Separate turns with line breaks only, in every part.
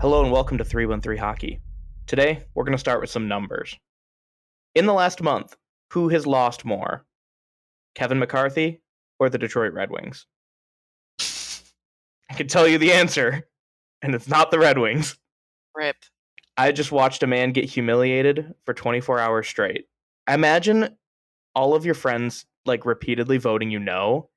Hello and welcome to 313 Hockey. Today, we're going to start with some numbers. In the last month, who has lost more? Kevin McCarthy or the Detroit Red Wings? I can tell you the answer, and it's not the Red Wings.
Rip.
I just watched a man get humiliated for 24 hours straight. I imagine all of your friends, repeatedly voting no.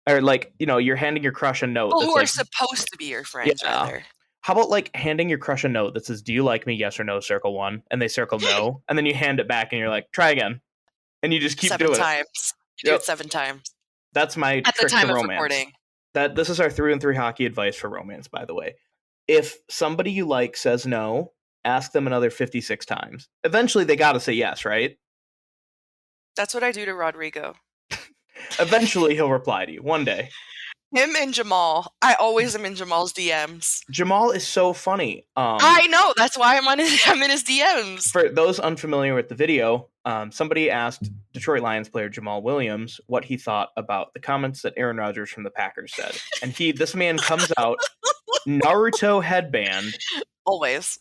Or, you're handing your crush a note.
People who are supposed to be your friends, rather.
How about, handing your crush a note that says, do you like me, yes or no, circle 1, and they circle no, and then you hand it back and you're like, try again. And you just keep doing it.
7 times. You do it 7 times.
That's my
At
trick
the time
to
of
romance.
recording.
This is our 3-on-3 hockey advice for romance, by the way. If somebody you like says no, ask them another 56 times. Eventually, they gotta say yes, right?
That's what I do to Rodrigo.
Eventually, he'll reply to you, one day.
Him and Jamal. I always am in Jamal's DMs.
Jamal is so funny.
I know. That's why I'm in his DMs.
For those unfamiliar with the video, somebody asked Detroit Lions player Jamal Williams what he thought about the comments that Aaron Rodgers from the Packers said. And this man comes out, Naruto headband.
Always.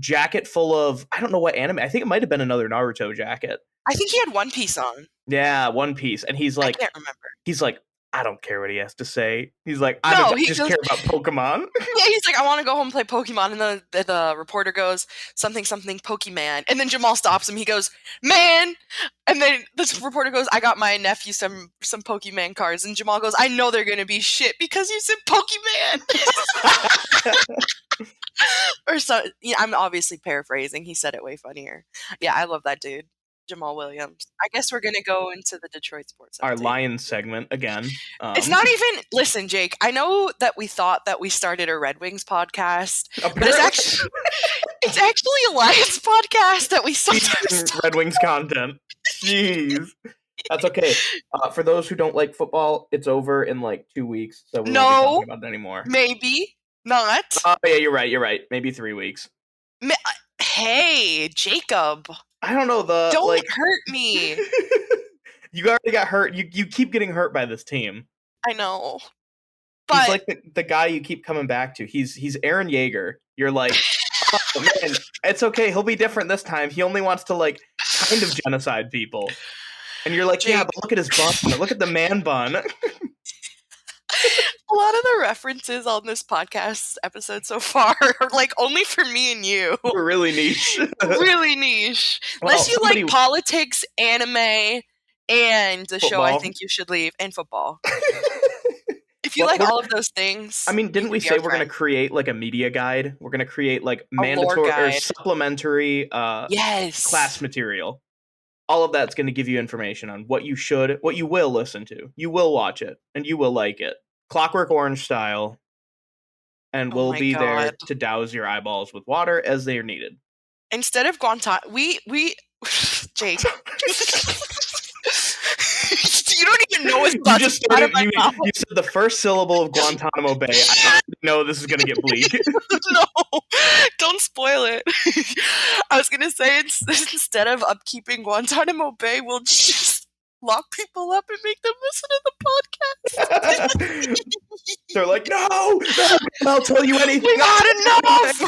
Jacket full of, I don't know what anime. I think it might have been another Naruto jacket.
I think he had One Piece on.
Yeah, One Piece. And he's like,
I can't remember.
He's like, I don't care what he has to say. He's like, I just care about Pokemon.
Yeah, he's like, I want to go home and play Pokemon. And the reporter goes, something, Pokemon. And then Jamal stops him. He goes, man. And then this reporter goes, I got my nephew some Pokemon cards. And Jamal goes, I know they're going to be shit because you said Pokemon. Or so. Yeah, I'm obviously paraphrasing. He said it way funnier. Yeah, I love that dude. Jamal Williams. I guess we're going to go into the Detroit sports update.
Our Lions segment again.
It's not even, listen, Jake, I know that we thought that we started a Red Wings podcast, but it's actually a Lions podcast that we sometimes
Red Wings content. Jeez. That's okay. For those who don't like football, it's over in 2 weeks, so we won't be talking about it anymore.
Maybe not.
Yeah, you're right. Maybe 3 weeks.
Hey, Jacob.
I don't know,
don't hurt me.
You already got hurt. You keep getting hurt by this team.
I know. But
he's like the guy you keep coming back to. He's Aaron Yeager. You're like, oh, man, it's okay. He'll be different this time. He only wants to kind of genocide people. And you're like, yeah, but look at his bun. Look at the man bun.
A lot of the references on this podcast episode so far are only for me and you.
We're really niche.
Really niche. Unless you like politics, anime, and the show I Think You Should Leave, and football. If you like all of those things.
I mean, didn't we say we're going to create a media guide? We're going to create mandatory or supplementary class material. All of that's going to give you information on what you will listen to. You will watch it, and you will like it. Clockwork Orange style. And we'll be there to douse your eyeballs with water as they are needed.
Instead of Guantanamo, we Jake. You don't even know what's about to come out of my mouth.
You said the first syllable of Guantanamo Bay. I know this is going to get bleak.
No, don't spoil it. I was going to say, instead of upkeeping Guantanamo Bay, we'll just lock people up and make them listen to the podcast.
They're like, no, I'll tell you anything.
We got enough.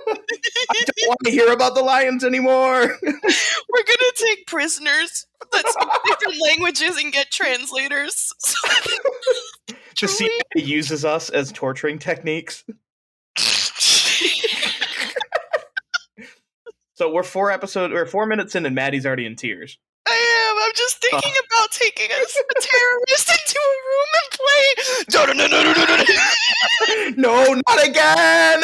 I don't want to hear about the Lions anymore.
We're going to take prisoners that speak different languages and get translators.
The CIA uses us as torturing techniques. So we're 4 minutes in and Maddie's already in tears.
I am. I'm just thinking about taking a terrorist into a room and play.
No, not again.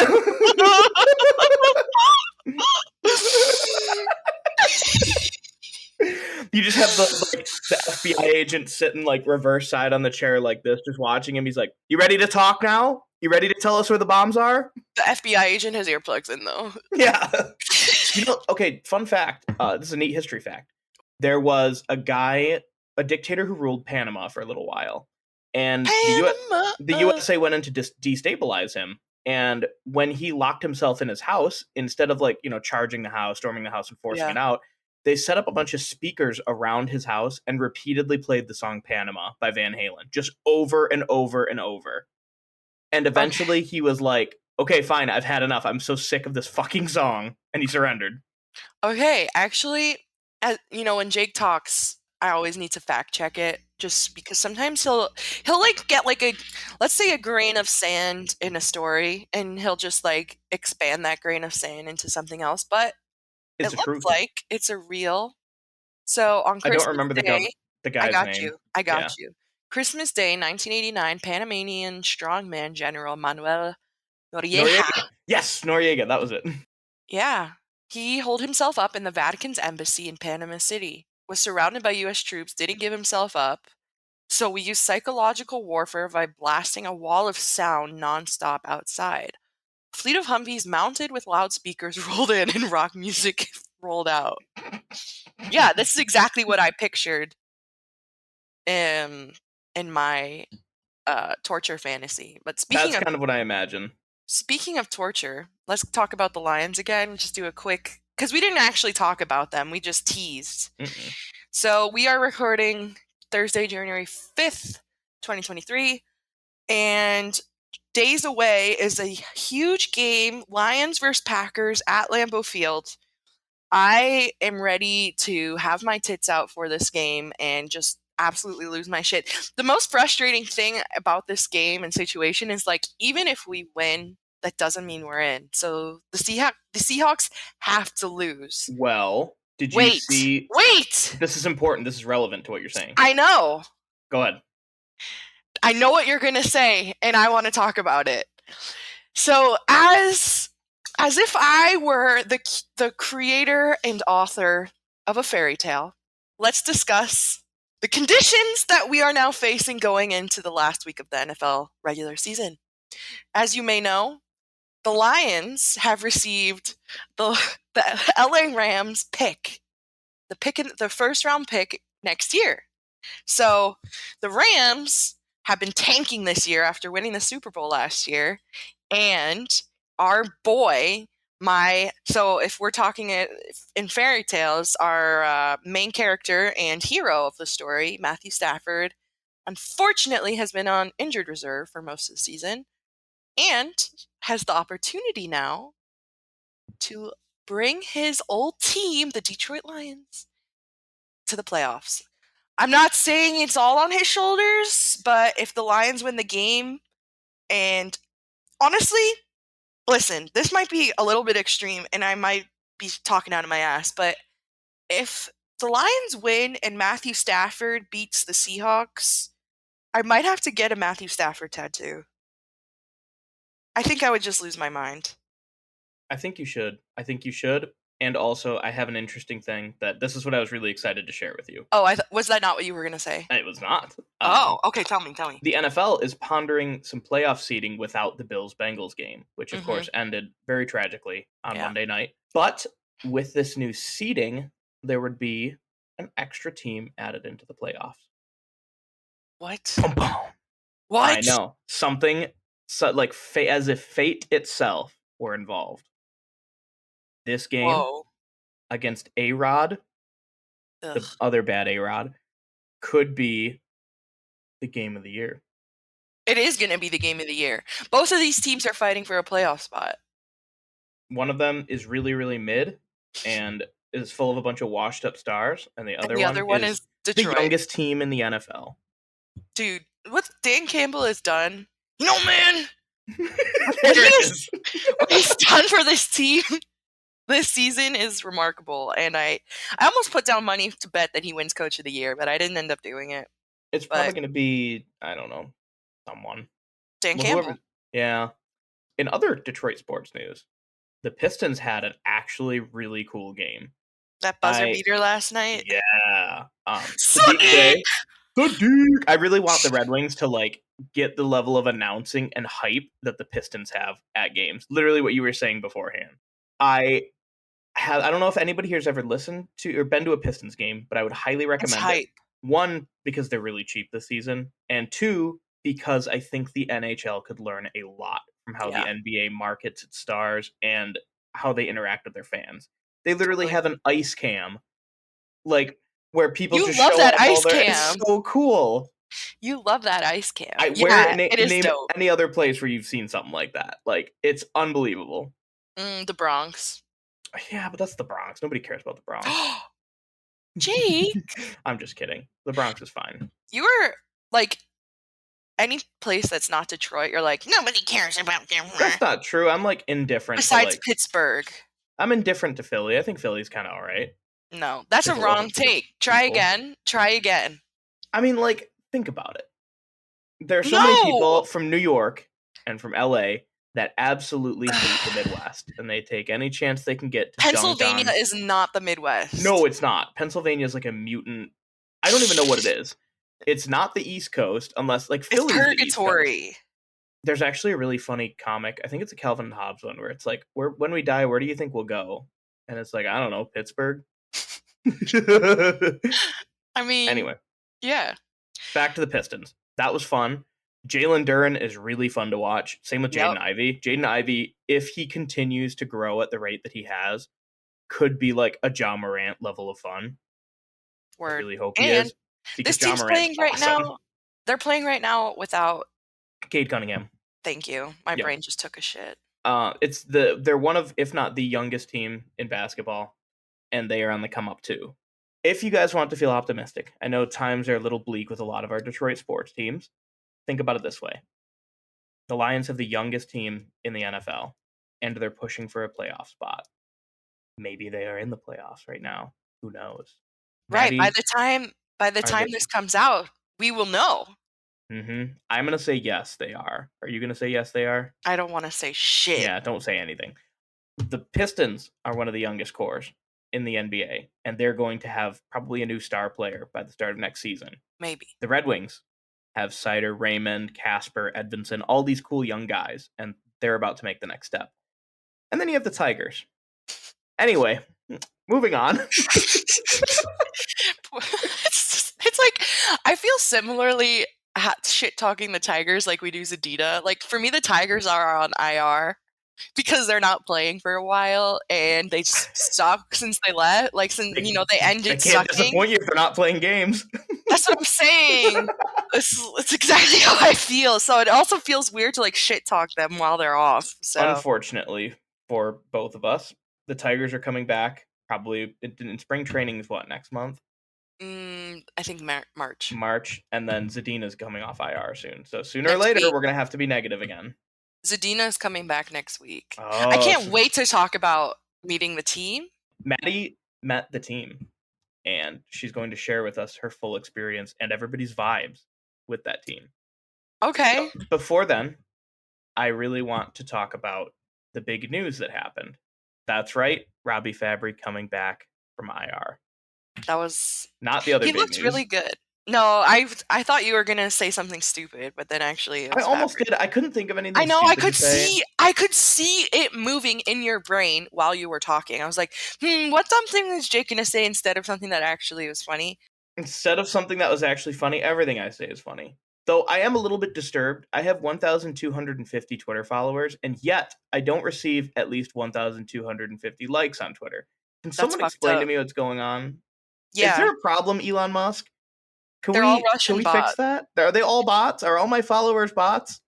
You just have the FBI agent sitting reverse side on the chair like this, just watching him. He's like, "You ready to talk now? You ready to tell us where the bombs are?"
The FBI agent has earplugs in, though.
Yeah. Okay, fun fact. This is a neat history fact. There was a dictator who ruled Panama for a little while. And the USA went in to destabilize him. And when he locked himself in his house, instead of charging the house, storming the house and forcing it out, they set up a bunch of speakers around his house and repeatedly played the song Panama by Van Halen, just over and over and over. And eventually he was like, okay, fine, I've had enough. I'm so sick of this fucking song. And he surrendered.
Okay, actually, when Jake talks, I always need to fact check it, just because sometimes he'll like get like let's say a grain of sand in a story, and he'll just like expand that grain of sand into something else. But
It's
it
the
looks
truth.
like it's a real. So on
I don't
Christmas
remember
Day,
the
I
guy's
got
name.
you. I got you. Christmas Day, 1989, Panamanian strongman General Manuel Noriega.
Yes, Noriega. That was it.
Yeah. He holed himself up in the Vatican's embassy in Panama City, was surrounded by U.S. troops, didn't give himself up. So we used psychological warfare by blasting a wall of sound nonstop outside. A fleet of Humvees mounted with loudspeakers rolled in and rock music rolled out. Yeah, this is exactly what I pictured in my torture fantasy. But
That's kind of what I imagine.
speaking of torture, let's talk about the Lions again. Just do a quick, because we didn't actually talk about them. We just teased.
Mm-mm.
So we are recording Thursday, January 5th, 2023. And days away is a huge game, Lions versus Packers at Lambeau Field. I am ready to have my tits out for this game and just absolutely lose my shit. The most frustrating thing about this game and situation is like, even if we win, that doesn't mean we're in. So the Seahawks have to lose.
Well, did you see?
Wait!
This is important. This is relevant to what you're saying.
I know.
Go ahead.
I know what you're going to say, and I want to talk about it. So as if I were the creator and author of a fairy tale, let's discuss the conditions that we are now facing going into the last week of the NFL regular season. As you may know, the Lions have received the LA Rams pick, the first round pick next year. So the Rams have been tanking this year after winning the Super Bowl last year, and our boy, so if we're talking in fairy tales, our main character and hero of the story, Matthew Stafford, unfortunately has been on injured reserve for most of the season and has the opportunity now to bring his old team, the Detroit Lions, to the playoffs. I'm not saying it's all on his shoulders, but if the Lions win the game, and honestly, listen, this might be a little bit extreme and I might be talking out of my ass, but if the Lions win and Matthew Stafford beats the Seahawks, I might have to get a Matthew Stafford tattoo. I think I would just lose my mind.
I think you should. And also, I have an interesting thing that this is what I was really excited to share with you.
Oh, was that not what you were going to say?
It was not.
Okay, tell me.
The NFL is pondering some playoff seeding without the Bills-Bengals game, which of course ended very tragically on Monday night. But with this new seeding, there would be an extra team added into the playoffs.
What?
Boom, boom. What? I know. Something like as if fate itself were involved. This game against A-Rod, the other bad A-Rod, could be the game of the year.
It is going to be the game of the year. Both of these teams are fighting for a playoff spot.
One of them is really, really mid and is full of a bunch of washed up stars, and the other one is Detroit, the youngest team in the NFL.
Dude, what Dan Campbell has done, man,
what
he's done for this team this season is remarkable, and I almost put down money to bet that he wins Coach of the Year, but I didn't end up doing it.
It's probably going to be, I don't know, someone.
Dan Campbell.
Yeah. In other Detroit sports news, the Pistons had an actually really cool game.
That buzzer beater last night?
Yeah.
Sunday!
I really want the Red Wings to get the level of announcing and hype that the Pistons have at games. Literally what you were saying beforehand. I don't know if anybody here has ever listened to or been to a Pistons game, but I would highly recommend it. One, because they're really cheap this season, and two, because I think the NHL could learn a lot from how the NBA markets its stars and how they interact with their fans. They literally have an ice cam, where people just show up. It's so cool.
You love that ice cam. It is
Name
dope.
any other place where you've seen something like that. Like, it's unbelievable.
The Bronx.
Yeah, but that's the Bronx. Nobody cares about the Bronx.
Jake,
I'm just kidding. The Bronx is fine.
you were like any place that's not Detroit. You're like nobody cares about them.
That's not true. I'm like indifferent.
Besides Pittsburgh.
I'm indifferent to Philly. I think Philly's kind of all right.
No, that's a wrong take. Try again. Try again.
I mean, like, think about it. There are so many people from New York and from LA that absolutely hate the Midwest, and they take any chance they can get to
Pennsylvania is not the Midwest.
No, it's not. Pennsylvania is like a mutant. I don't even know what it is. It's not the East Coast, unless like Philly's the East Coast. There's actually a really funny comic. I think it's a Calvin and Hobbes one where it's like, when we die, where do you think we'll go? And it's like, I don't know, Pittsburgh.
I mean,
anyway,
yeah.
Back to the Pistons. That was fun. Jalen Duren is really fun to watch. Same with Jaden Ivey. Jaden Ivey, if he continues to grow at the rate that he has, could be like a Ja Morant level of fun.
Word.
I really hope he is.
This team's playing right now. They're playing right now without
Cade Cunningham.
Thank you. My brain just took a shit.
They're one of, if not the youngest team in basketball, and they are on the come up too. If you guys want to feel optimistic, I know times are a little bleak with a lot of our Detroit sports teams. Think about it this way. The Lions have the youngest team in the NFL, and they're pushing for a playoff spot. Maybe they are in the playoffs right now. Who knows?
Right. By the time this comes out, we will know.
I'm going to say yes, they are. Are you going to say yes, they are?
I don't want to say shit.
Yeah, don't say anything. The Pistons are one of the youngest cores in the NBA, and they're going to have probably a new star player by the start of next season.
Maybe.
The Red Wings have Sider, Raymond, Casper, Edvinson, all these cool young guys, and they're about to make the next step. And then you have the Tigers. Anyway, moving on.
It's like, I feel similarly shit-talking the Tigers like we do Zadina. Like, for me, the Tigers are on IR because they're not playing for a while, and they suck since they left. Like, since, they ended sucking.
They can't disappoint you if they're not playing games.
That's what I'm saying. It's exactly how I feel. So it also feels weird to, like, shit-talk them while they're off. So
unfortunately for both of us, the Tigers are coming back probably in spring training is what, next month?
I think March.
And then Zadina's coming off IR soon. So sooner or later, we're going to have to be negative again.
Zadina's coming back next week. I can't wait to talk about meeting the team.
Maddie met the team, and she's going to share with us her full experience and everybody's vibes with that team.
Okay.
So, before then, I really want to talk about the big news that happened. That's right, Robbie Fabry coming back from IR.
That was
not the other.
He looked really good. No, I thought you were gonna say something stupid, but then actually,
I almost did. I couldn't think of anything.
I know. I could see it moving in your brain while you were talking. I was like, what's something that's Jake gonna say instead of something that actually was funny?
Instead of something that was actually funny, everything I say is funny. Though I am a little bit disturbed. I have 1,250 Twitter followers, and yet I don't receive at least 1,250 likes on Twitter. Can someone explain to me what's going on?
Yeah.
Is there a problem, Elon Musk?
They're all Russian bots.
Fix that? Are they all bots? Are all my followers bots?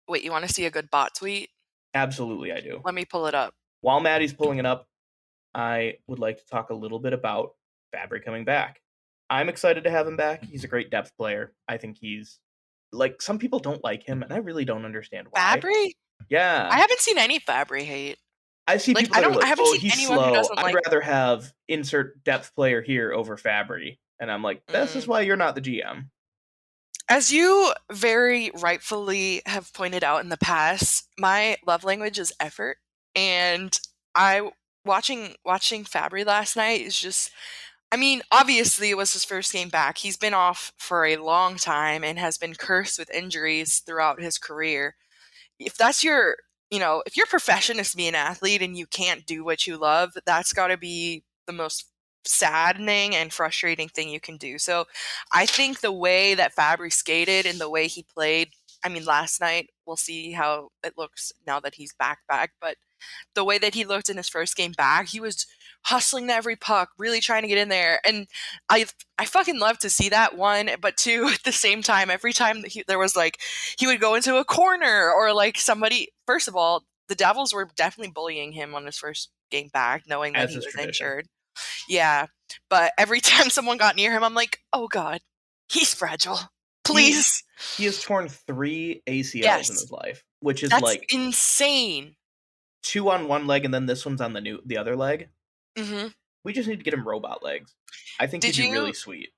Wait, you want to see a good bot tweet?
Absolutely, I do.
Let me pull it up.
While Maddie's pulling it up, I would like to talk a little bit about Fabry coming back. I'm excited to have him back. He's a great depth player. I think he's like, some people don't like him, and I really don't understand why.
Fabry?
Yeah.
I haven't seen any Fabry hate.
I see people that are like,
I haven't seen
he's
anyone
slow.
Who doesn't
I'd rather have insert depth player here over Fabry. And I'm like, this is why you're not the GM.
As you very rightfully have pointed out in the past, my love language is effort. And watching Fabry last night is just, I mean, obviously it was his first game back. He's been off for a long time and has been cursed with injuries throughout his career. If that's your, if your profession is to be an athlete and you can't do what you love, that's got to be the most saddening and frustrating thing you can do. So I think the way that Fabry skated and the way he played, I mean, last night, we'll see how it looks now that he's back, but the way that he looked in his first game back, he was hustling to every puck, really trying to get in there. And I fucking love to see that, one, but two, at the same time, every time that there was like, he would go into a corner or like somebody, first of all, the Devils were definitely bullying him on his first game back, knowing that
As
he
is
was
tradition.
injured. Yeah. But every time someone got near him, I'm like, oh God, he's fragile. Please.
He has torn 3 ACLs
Yes.
in his life, which is
That's
like
insane.
2 on one leg, and then this one's on the other leg.
Mm-hmm.
We just need to get him robot legs. I think he'd be really sweet.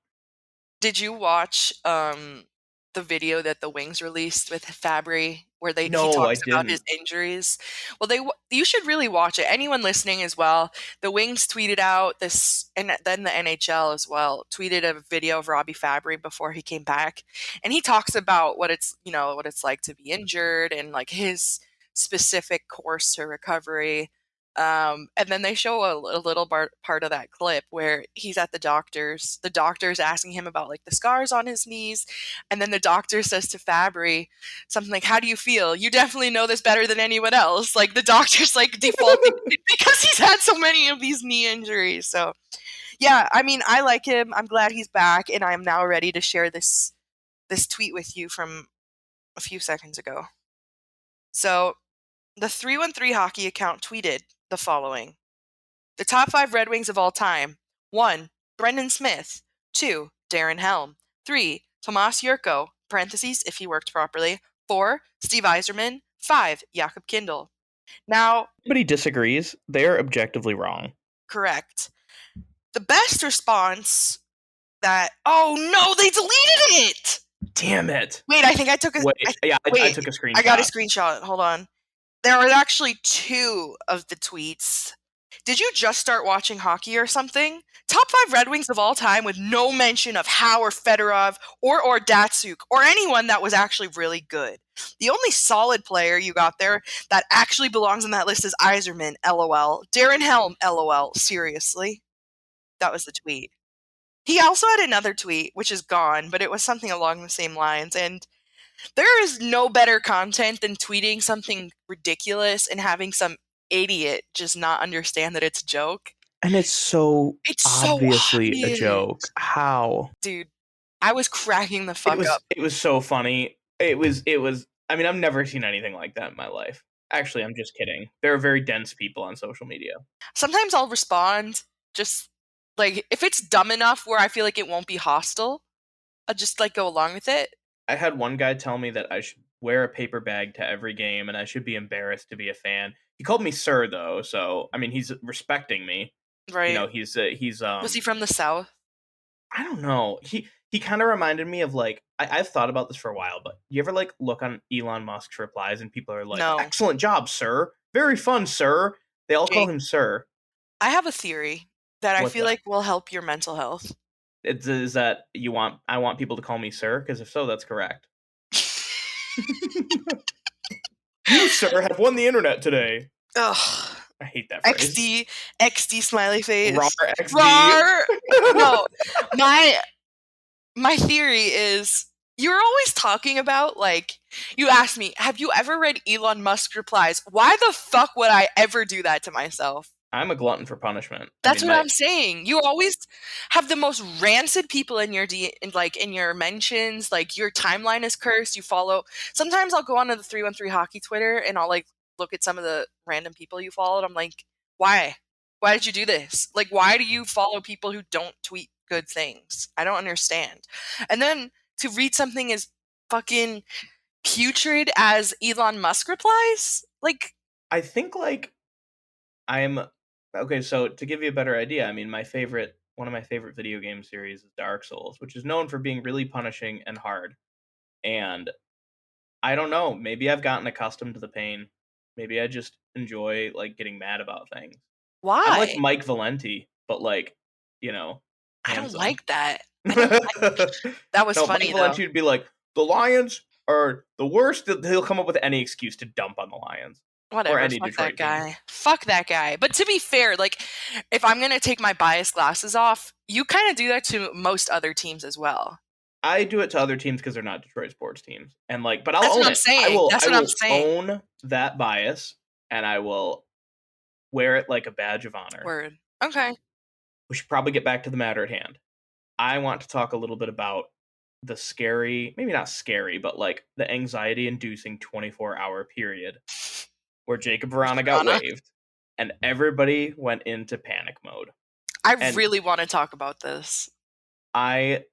Did you watch the video that the Wings released with Fabry, where he
No, I
talks about his
didn't.
injuries? Well, you should really watch it. Anyone listening as well. The Wings tweeted out this, and then the NHL as well tweeted a video of Robbie Fabry before he came back, and he talks about what it's like to be injured and like his specific course to recovery. And then they show a little part of that clip where he's at the doctor's asking him about like the scars on his knees. And then the doctor says to Fabry something like, how do you feel? You definitely know this better than anyone else. Like the doctor's like defaulting because he's had so many of these knee injuries. So yeah, I mean, I like him. I'm glad he's back. And I'm now ready to share this tweet with you from a few seconds ago. So the 313 hockey account tweeted the following: the top 5 Red Wings of all time. 1. Brendan Smith. 2. Darren Helm. 3. Tomas Jurko, parentheses, if he worked properly. 4. Steve Yzerman. 5. Jakob Kindl. Now,
Nobody disagrees. They're objectively wrong.
correct. The best response that, oh no, they deleted it!
Damn it.
Wait, I think I took a...
I took a screenshot.
I got a screenshot. Hold on. There were actually 2 of the tweets. Did you just start watching hockey or something? Top 5 Red Wings of all time with no mention of Howe or Fedorov or Datsuk or anyone that was actually really good. The only solid player you got there that actually belongs on that list is Yzerman, LOL. Darren Helm, LOL. Seriously? That was the tweet. He also had another tweet, which is gone, but it was something along the same lines, and there is no better content than tweeting something ridiculous and having some idiot just not understand that it's a joke.
And it's so obviously a joke. How?
Dude, I was cracking the fuck up.
It was so funny. It was I mean, I've never seen anything like that in my life. Actually, I'm just kidding. There are very dense people on social media.
Sometimes I'll respond just like if it's dumb enough where I feel like it won't be hostile, I'll just like go along with it.
I had one guy tell me that I should wear a paper bag to every game and I should be embarrassed to be a fan. He called me sir though, so I mean he's respecting me.
Right.
You know, he's
Was he from the South?
I don't know. He kind of reminded me of like I've thought about this for a while, but you ever like look on Elon Musk's replies and people are like,
no.
Excellent job, sir. Very fun, sir. They all call him sir.
I have a theory that I feel like will help your mental health.
Is that I want people to call me sir? Because if so, that's correct. You, sir, have won the internet today.
Ugh.
I hate that phrase.
XD smiley face.
Rar XD.
Rar. No, my theory is you're always talking about, like, you asked me, have you ever read Elon Musk replies? Why the fuck would I ever do that to myself?
I'm a glutton for punishment.
That's what I'm saying. You always have the most rancid people in your in your mentions. Like your timeline is cursed. You follow. Sometimes I'll go onto the 313 hockey Twitter and I'll like look at some of the random people you followed. I'm like, why? Why did you do this? Like, why do you follow people who don't tweet good things? I don't understand. And then to read something as fucking putrid as Elon Musk replies, like,
I think like okay, so to give you a better idea, I mean, one of my favorite video game series is Dark Souls, which is known for being really punishing and hard. And I don't know, maybe I've gotten accustomed to the pain. Maybe I just enjoy like getting mad about things.
Why?
I'm like Mike Valenti, but like, you know,
I don't like that. That was funny.
Mike Valenti would be like, the Lions are the worst. He'll come up with any excuse to dump on the Lions.
Whatever, fuck that guy. Fuck that guy. But to be fair, like, if I'm going to take my bias glasses off, you kind of do that to most other teams as well.
I do it to other teams because they're not Detroit sports teams. And like, but I'll
That's
own
what I'm
it.
saying.
I will own that bias, and I will wear it like a badge of honor.
Word. Okay.
We should probably get back to the matter at hand. I want to talk a little bit about the scary, maybe not scary, but like the anxiety-inducing 24-hour period where Jacob Vrana got
Vrana.
waived and everybody went into panic mode.
I
And
really want to talk about this.
I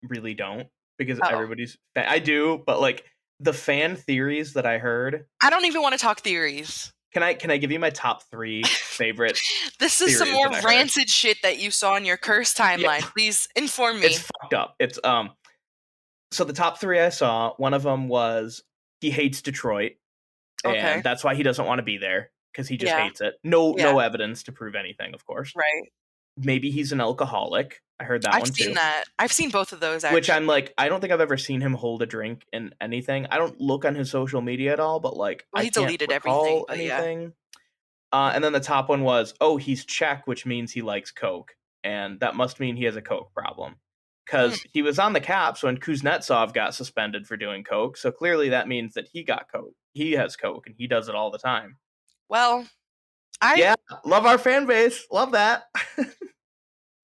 really don't, because
Oh.
I do, but like the fan theories that I heard.
I don't even want to talk theories.
Can I give you my top 3 favorite?
This is some
theories
more
that I heard?
rancid shit that you saw on your curse timeline. Please inform me.
It's fucked up. It's So the top 3 I saw, one of them was he hates Detroit,
Okay.
and that's why he doesn't want to be there, because he just
Yeah.
hates it. No
Yeah.
evidence to prove anything, of course.
Right.
Maybe he's an alcoholic. I heard that
I've
one too.
seen that. I've seen both of those, actually.
Which I'm like, I don't think I've ever seen him hold a drink in anything. I don't look on his social media at all, but like,
Well, he
I can't
deleted
recall
everything, but yeah.
anything. And then the top one was, he's Czech, which means he likes Coke. And that must mean he has a Coke problem. Because he was on the Caps when Kuznetsov got suspended for doing Coke. So clearly that means that he got Coke. He has Coke, and he does it all the time.
Well,
yeah, love our fan base. Love that.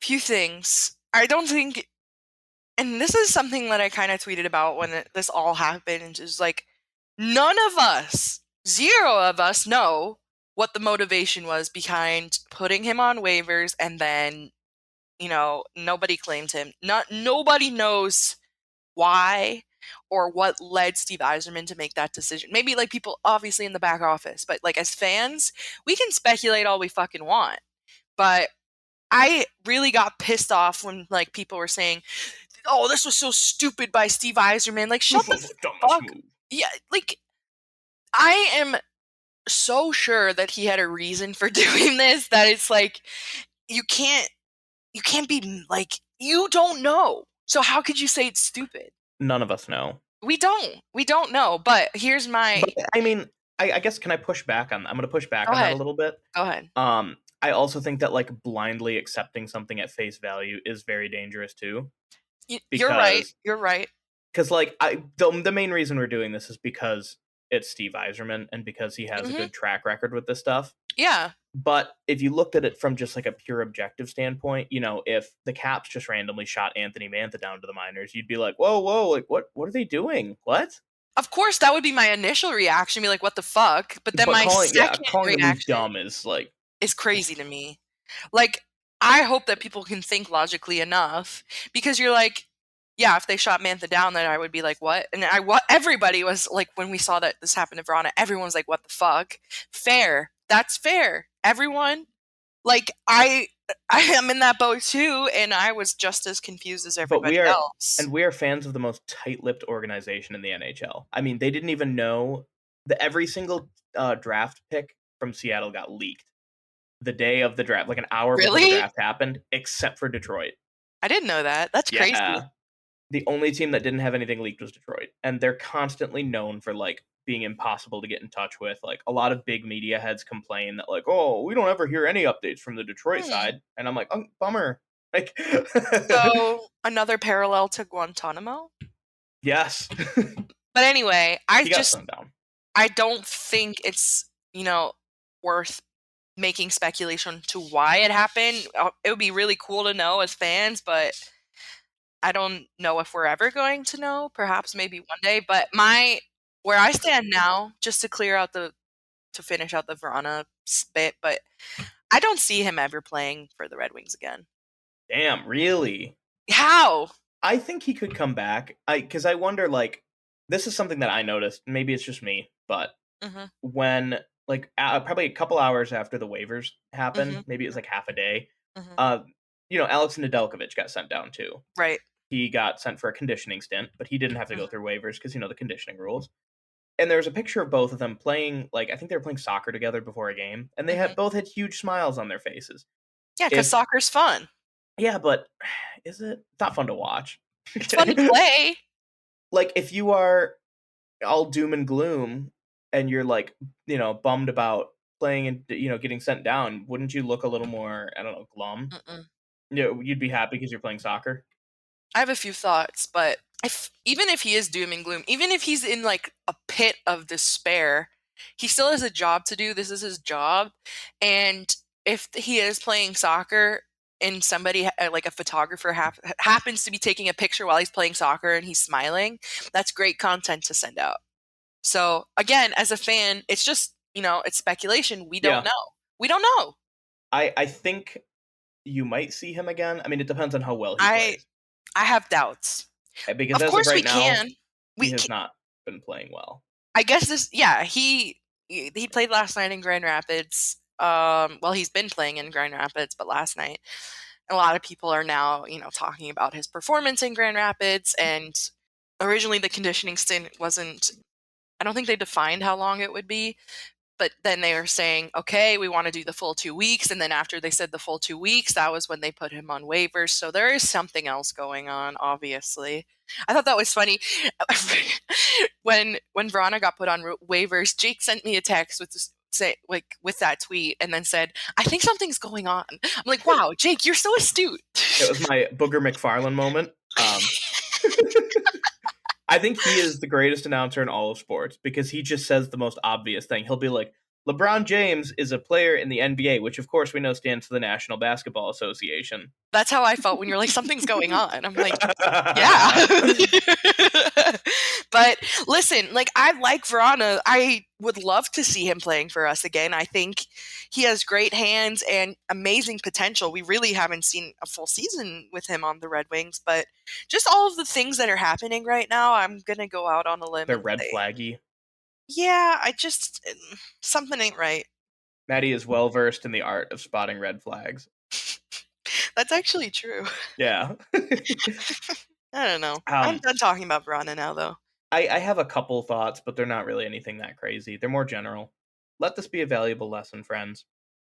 Few things. I don't think, and this is something that I kind of tweeted about when this all happened, is like, none of us, 0 of us know what the motivation was behind putting him on waivers, and then, nobody claimed him. Nobody knows why or what led Steve Yzerman to make that decision. Maybe like people obviously in the back office, but like as fans, we can speculate all we fucking want. But I really got pissed off when like people were saying, "Oh, this was so stupid by Steve Yzerman." Like, shut the fuck. Yeah, like I am so sure that he had a reason for doing this, that it's like you can't be like, you don't know. So how could you say it's stupid?
None of us know.
We don't know. But here's my.
But, I mean, I guess, can I push back on that? I'm going to push back on that a little bit.
Go ahead.
I also think that like blindly accepting something at face value is very dangerous too.
You're right. You're right.
Because like the main reason we're doing this is because it's Steve Yzerman and because he has a good track record with this stuff.
Yeah.
But if you looked at it from just like a pure objective standpoint, if the Caps just randomly shot Anthony Mantha down to the minors, you'd be like, whoa, like what are they doing? What?
Of course, that would be my initial reaction, be like, what the fuck? But then my second reaction
dumb is like
is crazy to me. Like, I hope that people can think logically enough, because you're like, yeah, if they shot Mantha down, then I would be like, what? And everybody was like, when we saw that this happened to Vrana, everyone was like, what the fuck? Fair. That's fair. Everyone, like, I am in that boat too, and I was just as confused as everybody else.
And we are fans of the most tight-lipped organization in the NHL. I mean, they didn't even know that every single draft pick from Seattle got leaked the day of the draft, like an hour before the draft happened, except for Detroit.
I didn't know that. That's crazy.
The only team that didn't have anything leaked was Detroit, and they're constantly known for like being impossible to get in touch with. Like, a lot of big media heads complain that like, oh, we don't ever hear any updates from the Detroit side, and I'm like, oh, bummer. Like,
so another parallel to Guantanamo.
Yes.
But anyway, I don't think it's worth making speculation to why it happened. It would be really cool to know as fans, but I don't know if we're ever going to know. Perhaps maybe one day. But where I stand now, just to finish out the Vrana bit, but I don't see him ever playing for the Red Wings again.
Damn, really?
How?
I think he could come back. Because I wonder, like, this is something that I noticed. Maybe it's just me, but when like probably a couple hours after the waivers happened, maybe it was like half a day. Alex Nedeljkovic got sent down too.
Right.
He got sent for a conditioning stint, but he didn't have to go through waivers because the conditioning rules. And there was a picture of both of them playing, like, I think they were playing soccer together before a game, and they both had huge smiles on their faces.
Yeah, because soccer's fun.
Yeah, but is it? It's not fun to watch.
It's fun to play.
Like, if you are all doom and gloom and you're like, bummed about playing and getting sent down, wouldn't you look a little more, I don't know, glum? You'd be happy because you're playing soccer.
I have a few thoughts, but even if he is doom and gloom, even if he's in like a pit of despair, he still has a job to do. This is his job. And if he is playing soccer and somebody like a photographer happens to be taking a picture while he's playing soccer and he's smiling, that's great content to send out. So again, as a fan, it's just, it's speculation. We don't know. We don't know.
I think you might see him again. I mean, it depends on how well he plays.
I have doubts.
Because
of course
right
we
now,
can.
He has not been playing well.
I guess he played last night in Grand Rapids. Well, he's been playing in Grand Rapids, but last night, a lot of people are now, talking about his performance in Grand Rapids. And originally the conditioning stint wasn't, I don't think they defined how long it would be. But then they were saying, okay, we want to do the full 2 weeks. And then after they said the full 2 weeks, that was when they put him on waivers. So there is something else going on, obviously. I thought that was funny. when Vrana got put on waivers, Jake sent me a text with that tweet and then said, I think something's going on. I'm like, wow, Jake, you're so astute.
It was my Booger McFarlane moment. I think he is the greatest announcer in all of sports because he just says the most obvious thing. He'll be like, LeBron James is a player in the NBA, which of course we know stands for the National Basketball Association.
That's how I felt when you're like, something's going on. I'm like, yeah. But listen, like, I like Vrana. I would love to see him playing for us again. I think he has great hands and amazing potential. We really haven't seen a full season with him on the Red Wings, but just all of the things that are happening right now, I'm going to go out on a limb.
They're red flaggy.
Yeah, something ain't right.
Maddie is well versed in the art of spotting red flags.
That's actually true.
Yeah.
I don't know. I'm done talking about Vrana now, though.
I have a couple thoughts, but they're not really anything that crazy. They're more general. Let this be a valuable lesson, friends.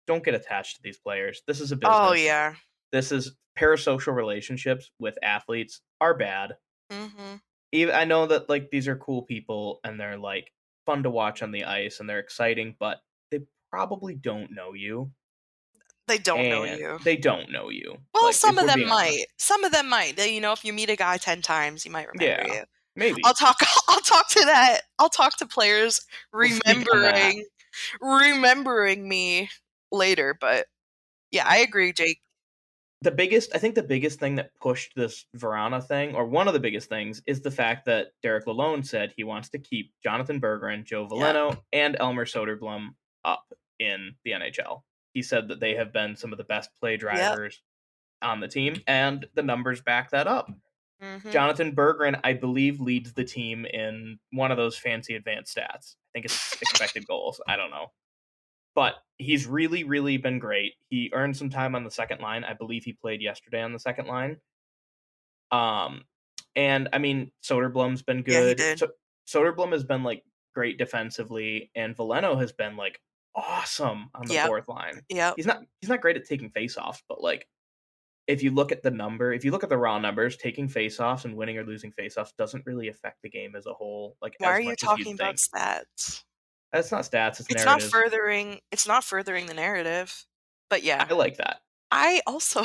Don't get attached to these players. This is a business.
Oh, yeah.
This is parasocial relationships with athletes are bad.
Mm-hmm.
Even I know that like these are cool people and they're like fun to watch on the ice and they're exciting, but they probably don't know you.
They don't know you.
They don't know you.
Well, like, some of them might. Honest. Some of them might. If you meet a guy 10 times, he might remember you.
Maybe.
I'll talk to that. I'll talk to players remembering me later, but yeah, I agree, Jake.
I think the biggest thing that pushed this Vrana thing, or one of the biggest things, is the fact that Derek Lalonde said he wants to keep Jonathan Berggren, Joe Veleno, and Elmer Soderblom up in the NHL. He said that they have been some of the best play drivers on the team, and the numbers back that up. Mm-hmm. Jonathan Berggren, I believe, leads the team in one of those fancy advanced stats. I think it's expected goals. I don't know. But he's really, really been great. He earned some time on the second line. I believe he played yesterday on the second line. And I mean, Soderblom's been good.
Yeah, he did.
Soderblom has been like great defensively, and Veleno has been like awesome on the fourth line.
Yeah,
he's not great at taking faceoffs, but like if you look at the raw numbers, taking faceoffs and winning or losing faceoffs doesn't really affect the game as a whole. Like,
why are you talking about stats?
That's not stats. It's
not furthering. It's not furthering the narrative. But yeah,
I like that.
I also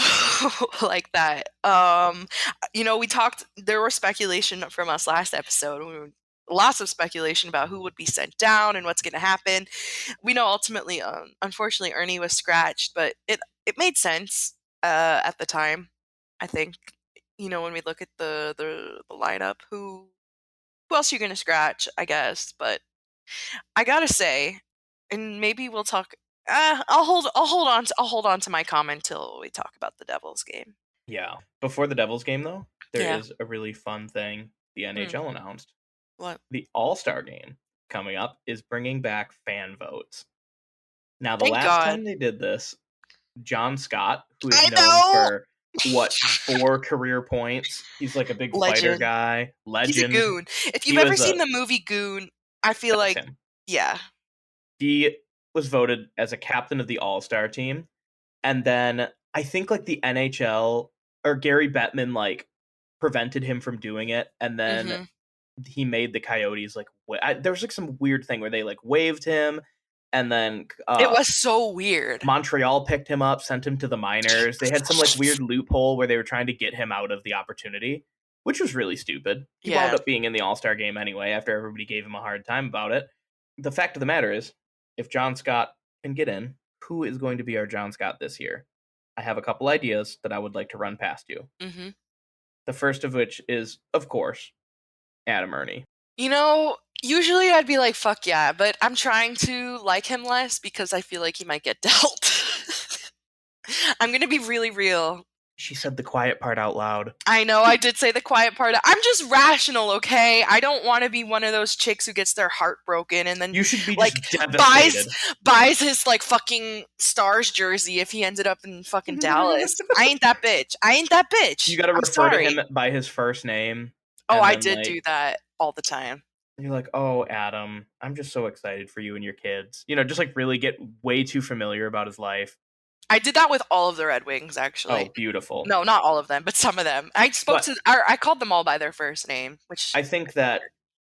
like that. We talked. There was speculation from us last episode. Lots of speculation about who would be sent down and what's going to happen. We know ultimately, unfortunately, Ernie was scratched, but it made sense at the time. I think when we look at the lineup, who else are you going to scratch? I guess, but I gotta say, and maybe we'll talk. I'll hold on to my comment till we talk about the Devils game.
Yeah, before the Devils game though, there is a really fun thing the NHL announced.
What?
The All-Star game coming up is bringing back fan votes. Now, the last time they did this, John Scott, who is known for 4 career points, he's like a big fighter guy, legend.
He's a goon. If you've ever seen the movie Goon, I feel like him. Yeah.
He was voted as a captain of the All-Star team, and then I think like the NHL or Gary Bettman like prevented him from doing it, and then he made the Coyotes like there was like some weird thing where they like waived him, and then
it was so weird.
Montreal picked him up, sent him to the minors. They had some like weird loophole where they were trying to get him out of the opportunity, which was really stupid. He wound up being in the All-Star game anyway after everybody gave him a hard time about it. the fact of the matter is, if John Scott can get in, who is going to be our John Scott this year? I have a couple ideas that I would like to run past you.
Mm-hmm.
The first of which is, of course, Adam Ernie.
Usually I'd be like, fuck yeah, but I'm trying to like him less because I feel like he might get dealt. I'm going to be really real.
She said the quiet part out loud.
I know, I did say the quiet part. I'm just rational, okay? I don't want to be one of those chicks who gets their heart broken and then
you should be
like
just devastated.
buys his like fucking Stars jersey if he ended up in fucking Dallas. I ain't that bitch.
You got to refer to him by his first name.
Oh, I did do that all the time.
You're like, oh, Adam, I'm just so excited for you and your kids. Just like really get way too familiar about his life.
I did that with all of the Red Wings, actually.
Oh, beautiful.
No, not all of them, but some of them. I called them all by their first name, which
I think that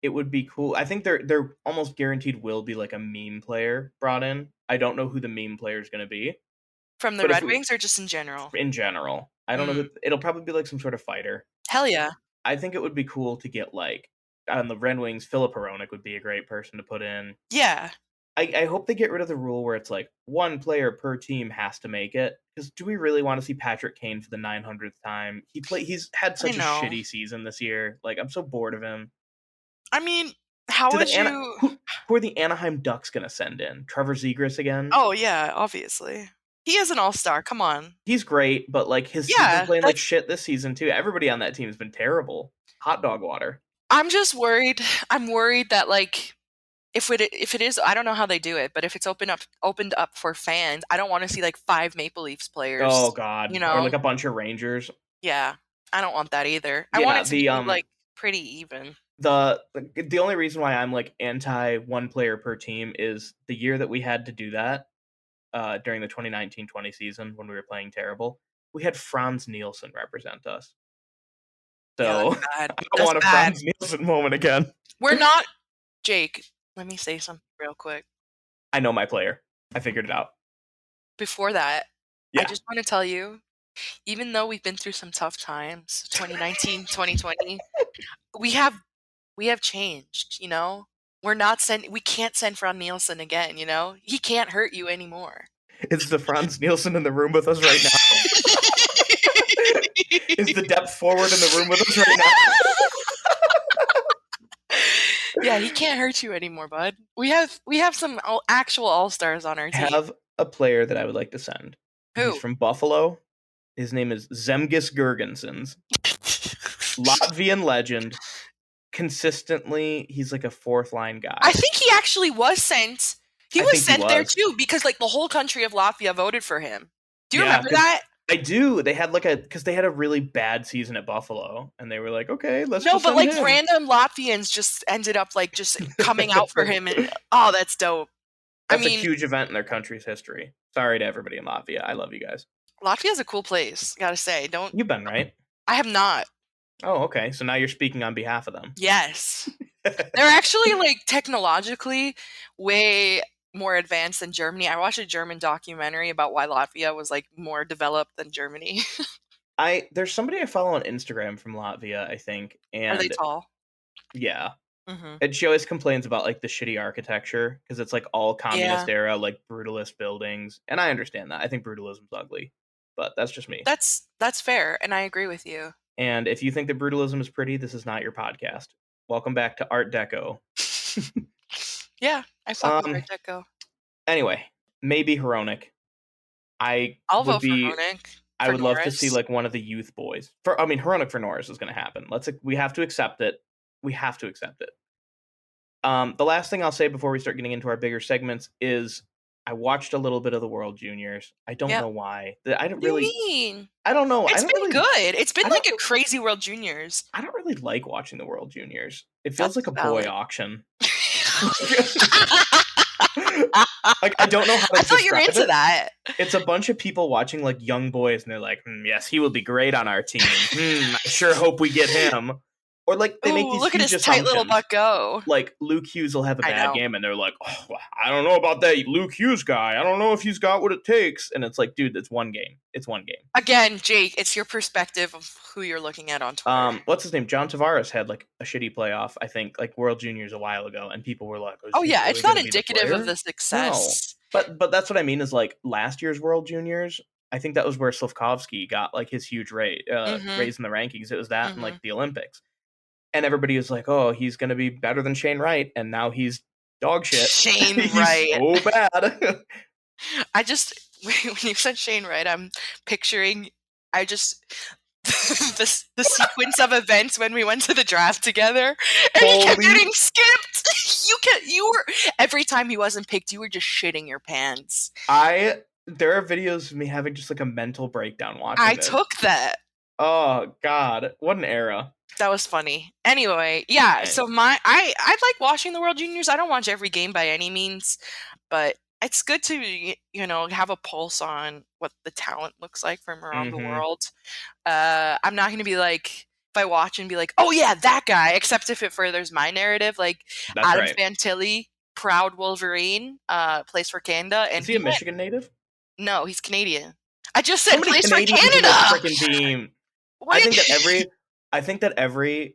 it would be cool. I think they're almost guaranteed will be like a meme player brought in. I don't know who the meme player is going to be.
From the Red Wings or just in general?
In general. I don't know. It'll probably be like some sort of fighter.
Hell yeah.
I think it would be cool to get like, on the Red Wings, Philip Hronek would be a great person to put in.
Yeah.
I hope they get rid of the rule where it's like one player per team has to make it. Because do we really want to see Patrick Kane for the 900th time? He's had such a shitty season this year. Like, I'm so bored of him.
I mean, how would you...
Who are the Anaheim Ducks going to send in? Trevor Zegras again?
Oh, yeah, obviously. He is an all-star. Come on.
He's great, but like he's been playing like shit this season too. Everybody on that team has been terrible. Hot dog water.
I'm just worried. I'm worried that like if it is, I don't know how they do it, but if it's opened up for fans, I don't want to see like 5 Maple Leafs players.
Oh God, or like a bunch of Rangers.
Yeah, I don't want that either. I want it to be like pretty even.
The only reason why I'm like anti one player per team is the year that we had to do that during the 2019-20 season when we were playing terrible. We had Franz Nielsen represent us. So I don't want a Franz Nielsen moment again.
We're not, Jake. Let me say something real quick.
I know my player. I figured it out.
Before that, I just want to tell you, even though we've been through some tough times, 2019, 2020, we have changed, We're not we can't send Franz Nielsen again, He can't hurt you anymore.
Is the Franz Nielsen in the room with us right now? Is the depth forward in the room with us right now?
Yeah, he can't hurt you anymore, bud. We have some actual all-stars on our team.
I have a player that I would like to send.
Who?
He's from Buffalo. His name is Zemgus Girgensons. Latvian legend. Consistently, he's like a 4th-line guy.
I think he actually was sent. He was sent there too because like the whole country of Latvia voted for him. Do you remember that?
I do. They had because they had a really bad season at Buffalo, and they were like, "Okay, let's."
No, but like random Latvians just ended up like just coming out for him, and oh, that's dope.
That's a huge event in their country's history. Sorry to everybody in Latvia. I love you guys.
Latvia's a cool place. Gotta say, don't.
You've been, right?
I have not.
Oh, okay. So now you're speaking on behalf of them.
Yes, they're actually like technologically way more advanced than Germany. I watched a German documentary about why Latvia was like more developed than Germany.
There's somebody I follow on Instagram from Latvia, I think. And
are they tall?
Yeah. Mm-hmm. And she always complains about like the shitty architecture because it's like all communist era, like brutalist buildings. And I understand that. I think brutalism's ugly, but that's just me.
That's fair, and I agree with you.
And if you think that brutalism is pretty, this is not your podcast. Welcome back to Art Deco.
Yeah, I fuck with Art Deco.
Anyway, maybe Hronek.
I'll vote for Hronek.
I would love to see like one of the youth boys. Hronek for Norris is going to happen. We have to accept it. We have to accept it. The last thing I'll say before we start getting into our bigger segments is I watched a little bit of the World Juniors. I don't know why. I don't really.
What do you mean?
I don't know.
It's been good. It's been like a crazy World Juniors.
I don't really like watching the World Juniors. It feels like a boy auction. Like I don't know how to
I thought you were into that.
It's a bunch of people watching like young boys, and they're like, "Yes, he will be great on our team. I sure hope we get him." Or like they make
Ooh,
these
look at
huge
his tight little
assumptions.
butt go.
Like Luke Hughes will have a
I
bad
know.
game, and they're like, "Oh, I don't know about that Luke Hughes guy. I don't know if he's got what it takes." And it's like, dude, it's one game. It's one game.
Again, Jake, it's your perspective of who you're looking at on Twitter.
What's his name? John Tavares had like a shitty playoff, I think, like World Juniors a while ago, and people were like,
Oh
he
yeah,
really
it's not
gonna be the
indicative of
player?"
the success.
No, but that's what I mean is like last year's World Juniors. I think that was where Slavkovsky got like his huge raise in the rankings. It was that and like the Olympics, and everybody was like, "Oh, he's gonna be better than Shane Wright," and now he's dog shit.
Shane
He's
Wright.
so bad.
I just when you said Shane Wright, I'm picturing the sequence of events when we went to the draft together and he kept getting skipped. You were every time he wasn't picked, you were just shitting your pants.
There are videos of me having just like a mental breakdown watching this.
Took that.
Oh God, what an era.
That was funny. Anyway, yeah, so I like watching the World Juniors. I don't watch every game by any means, but it's good to have a pulse on what the talent looks like from around the world. I'm not going to be like, if I watch and be like, oh yeah, that guy, except if it furthers my narrative. Like Adam Fantilli, proud Wolverine, plays for Canada. And
is he a Michigan native?
No, he's Canadian. I just said
Somebody
plays
Canadian
for Canada.
Freaking team. I think that every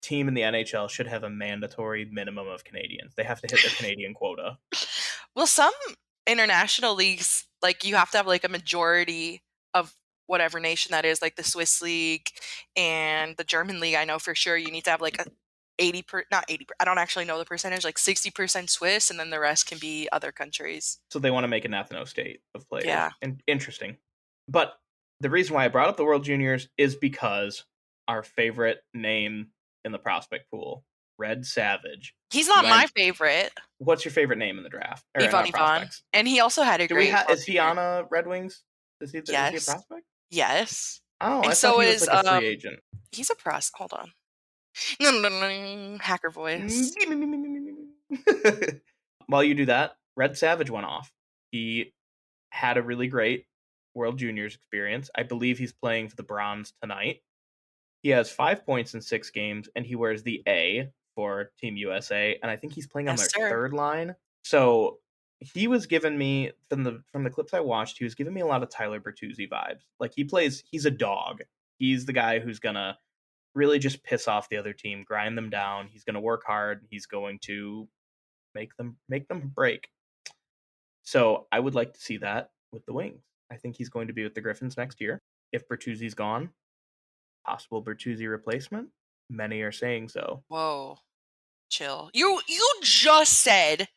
team in the NHL should have a mandatory minimum of Canadians. They have to hit their Canadian quota.
Well, some international leagues, like you have to have like a majority of whatever nation that is, like the Swiss league and the German league. I know for sure you need to have like a not 80, I don't actually know the percentage, like 60% Swiss, and then the rest can be other countries.
So they want to make an ethno state of players.
Yeah.
And interesting. But the reason why I brought up the World Juniors is because our favorite name in the prospect pool, Red Savage.
He's not my favorite.
What's your favorite name in the draft?
Ivan. And he also had a great.
Is he on a Red Wings? Is he a prospect?
Yes.
Oh,
and
I
so
thought he
is
was like a free agent.
He's a hold on. No, hacker voice.
While you do that, Red Savage went off. He had a really great World Juniors experience. I believe he's playing for the Bronze tonight. He has 5 points in 6 games, and he wears the A for Team USA, and I think he's playing on their third line. So he was giving me, from the clips I watched, he was giving me a lot of Tyler Bertuzzi vibes. Like he's a dog. He's the guy who's gonna really just piss off the other team, grind them down. He's gonna work hard. He's going to make them break. So I would like to see that with the Wings. I think he's going to be with the Griffins next year. If Bertuzzi's gone, possible Bertuzzi replacement. Many are saying so.
Whoa, chill. You just said